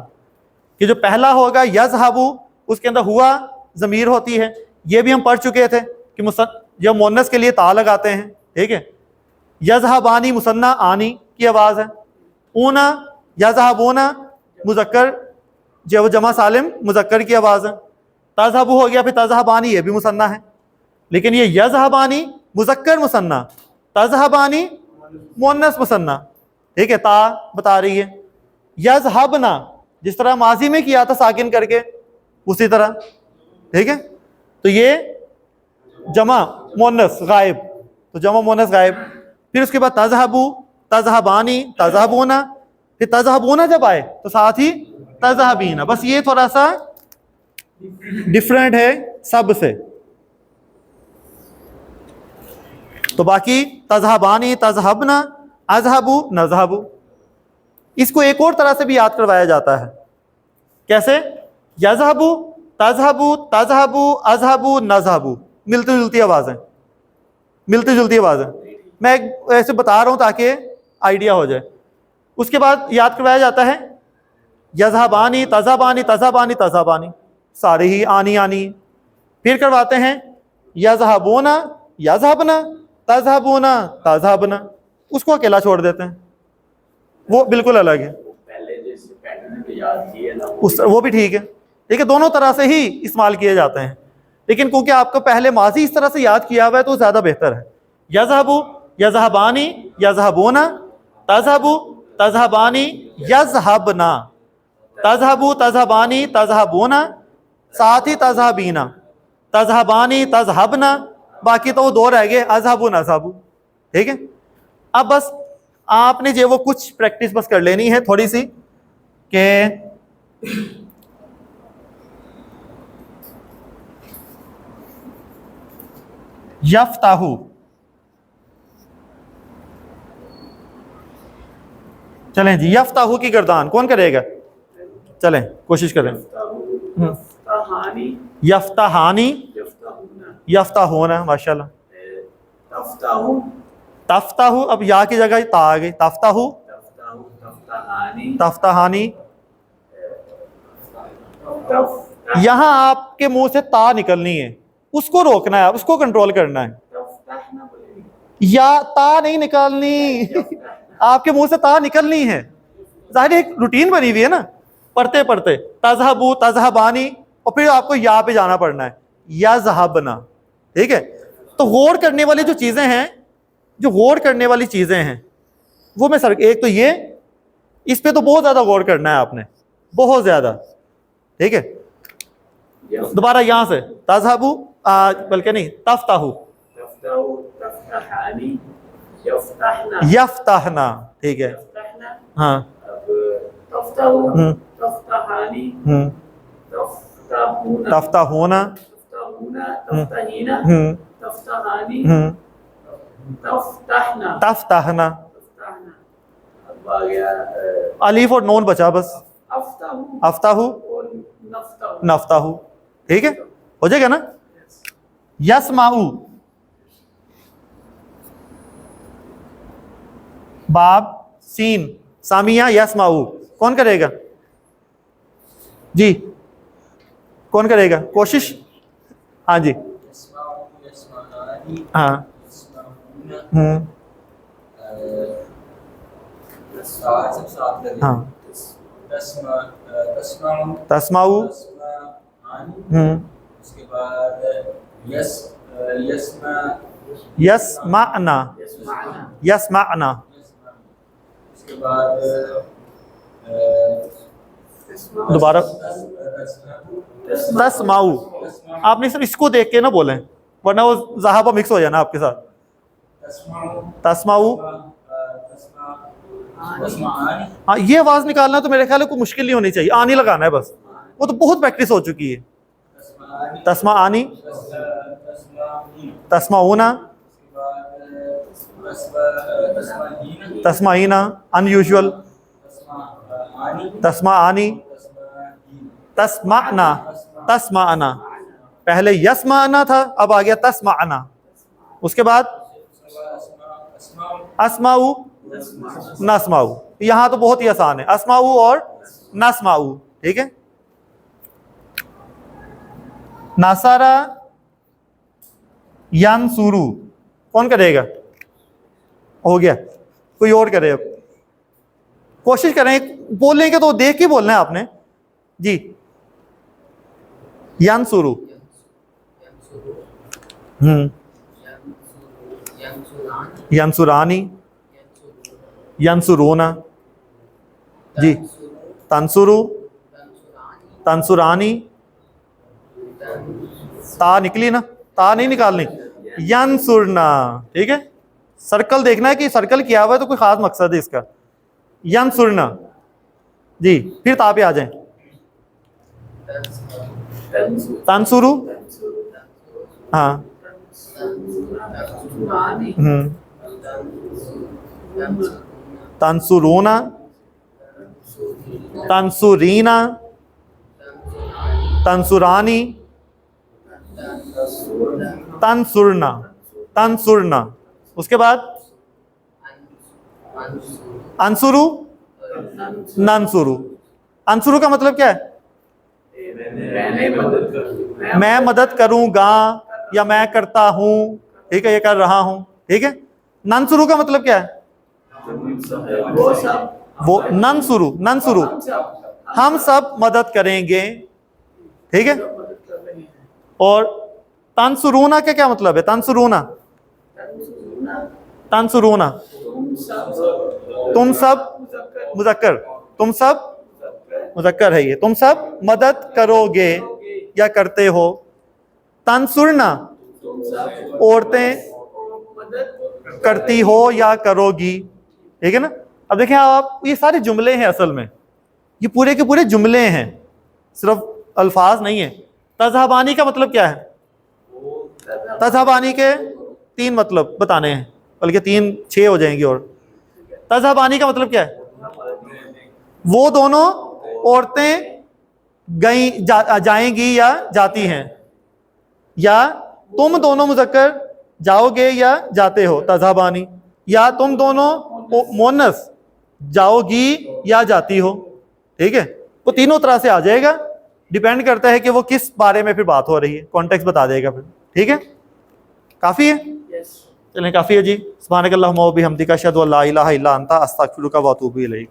कि जो पहला होगा यज़हबू, उसके अंदर हुआ ज़मीर होती है। ये भी हम पढ़ चुके थे कि जो मुन्नस के लिए ता लगाते हैं, ठीक है। यज़हबानी मुसन्ना आनी की आवाज़ है। ऊना यज़हबूना मुज़क्कर जो वो जमा सालिम मुज़क्कर की आवाज़ है। तज़हबू हो गया, फिर तज़हबानी ये भी मुसन्ना है, लेकिन ये यज़हबानी मुज़क्कर मुसन्ना, तज़हबानी मुअन्नस मुसन्ना, ठीक है, ता बता रही है। यज़हबना जिस तरह माजी में किया था साकिन करके, उसी तरह, ठीक है। तो ये जमा मुअन्नस गायब, तो जमा मुअन्नस गायब। फिर उसके बाद तज़हबू, तज़हबानी, तज़हबूना, फिर तज़हबूना जब आए तो साथ ही तज़हबीना। बस ये थोड़ा सा डिफरेंट है सब से। तो बाकी तज़हबानी, तज़हबना, अज़हबू, नज़हबू। इसको एक और तरह से भी याद करवाया जाता है। कैसे? यज़हबू, तज़हबू, तज़हबू, अज़हबू, नज़हबू, मिलती जुलती आवाज़ें, मिलती जुलती आवाज़ें। मैं ऐसे बता रहा हूँ ताकि आइडिया हो जाए। उसके बाद याद करवाया जाता है यज़हबानी, तज़हबानी, तज़हबानी, तज़हबानी, सारे ही आनी आनी। फिर करवाते हैं यज़हबूना, यज़हबना, तज़हबूना, तज़हबना, उसको अकेला छोड़ देते हैं, वो बिल्कुल अलग है। उस वो भी ठीक है, ठीक है, दोनों तरह से ही इस्तेमाल किए जाते हैं। लेकिन क्योंकि आपको पहले माजी इस तरह से याद किया हुआ है तो ज़्यादा बेहतर है। यज़हबू, यज़हबानी, यज़हबूना, तज़हबू, तज़हबानी, यज़हबना, तज़हबू, तज़हबानी, तज़हबूना, साथ ही तज़हबीना, तज़हबानी, तज़हबना, बाकी तो वो दो रह गए, अज़हबू, नज़हबू, ठीक है। अब बस आपने जो वो कुछ प्रैक्टिस बस कर लेनी है थोड़ी सी कि यफ्ताहू, चलें जी, यफ्ताहू की गर्दान कौन करेगा? चलें कोशिश करें। यफ्ताहानी, यफ्ताहूना, माशाल्लाह। तफ्ताहू, अब या की जगह ता आ गई, तफ्ताहू, तफ्ताहानी। यहां आपके मुंह से ता निकलनी है, उसको रोकना है, उसको कंट्रोल करना है। या ता नहीं निकालनी आपके मुंह से ता निकलनी है। जाहिर एक रूटीन बनी हुई है ना, पढ़ते पढ़ते तज़हबू, तज़हबानी, और फिर आपको या पे जाना पड़ना है, यज़हबना, ठीक है। तो गौर करने वाली जो चीजें हैं, जो गौर करने वाली चीजें हैं वो मैं सर, एक तो ये, इस पे तो बहुत ज्यादा गौर करना है आपने, बहुत ज्यादा, ठीक है। दोबारा यहां से तज़हबू, बल्कि नहीं, तफ्ताहू, यफ्ताहना, ठीक है, हाँ, तफ्ताहूना, तफ्ताहना, अलीफ और नून बचा बस, अफ्ताहू, नफ्ताहू, ठीक है, हो जाएगा ना। यस्माऊ, बाब सीन, सामिया, यस्माऊ, कौन करेगा जी? कौन करेगा कोशिश? हाँ जी, हाँ, हाँ, तस्माऊ, उसके बाद यस्माना, यस्माना, उसके बाद दोबारा तस्माऊ। आपने सिर्फ इसको देख के ना बोलें, वरना वो ज़हाबा मिक्स हो जाना आपके साथ। तस्माऊ, हाँ, ये आवाज निकालना तो मेरे ख्याल है कोई मुश्किल नहीं होनी चाहिए, आनी लगाना है बस, वो तो बहुत प्रैक्टिस हो चुकी है। तस्मा आनी, तस्माऊना, तस्माईना, अनयूजुअल, तस्मा आनी, तस्माना, तस्माना, पहले यस्माना था, अब आ गया तस्माना। उसके बाद अस्माऊ, नस्माऊ, यहां तो बहुत ही आसान है, अस्माऊ और नस्माऊ, ठीक है। नासारा, यंसुरू, कौन करेगा? हो गया, कोई और करे? अब कोशिश करें, बोलेंगे तो देख के बोलना है आपने जी। यंसुरू, यंसुरानी, यंसुरूना, जी, तंसुरु, तंसुरानी, ता निकली ना, ता नहीं निकालनी, यंसुरना, ठीक है। सर्कल देखना है कि सर्कल किया हुआ है तो कोई खास मकसद है इसका। यंसुरना, जी, फिर ता पे आ जाए, तंसुरु, हाँ, तंसुरूना, तंसुरीना, तंसुरानी, तंसुरना, तंसुरना। उसके बाद अंसुरु, नंसुरु। अंसुरु का मतलब क्या है? मैं मदद करूंगा या मैं करता हूं, ठीक है, ये कर रहा हूं, ठीक है। नंसुरु का मतलब क्या है? वो नंसुरु, नंसुरु, हम सब मदद करेंगे, ठीक है। और तंसुरूना का क्या मतलब है? तंसुरूना, तंसुरूना, तुम सब, मुज़क्कर, तुम सब, मुज़क्कर है ये, तुम सब मदद करोगे या करते हो। तंसुरना, औरतें करती हो या करोगी, ठीक है ना। अब देखें आप, ये सारे जुमले हैं, असल में ये पूरे के पूरे जुमले हैं, सिर्फ अल्फाज नहीं है। तज़हबानी का मतलब क्या है? तज़हबानी के 3 मतलब बताने हैं, बल्कि 3 6 हो जाएंगी। और तज़हबानी का मतलब क्या है? वो दोनों औरतें जाएंगी या जाती हैं, या तुम दोनों मुज़क्कर जाओगे या जाते हो, तज़हबानी, या तुम दोनों मोनस जाओगी या जाती हो, ठीक है। वो तीनों तरह से आ जाएगा, डिपेंड करता है कि वो किस बारे में फिर बात हो रही है, कॉन्टेक्स्ट बता देगा फिर, ठीक है। काफ़ी है? चलें, काफ़ी है जी। सुब्हानकल्लाहुम्मा व बिहम्दिका अशहदु अल्ला इलाहा इल्ला अंता अस्तगफिरुका व अतूबु इलैक।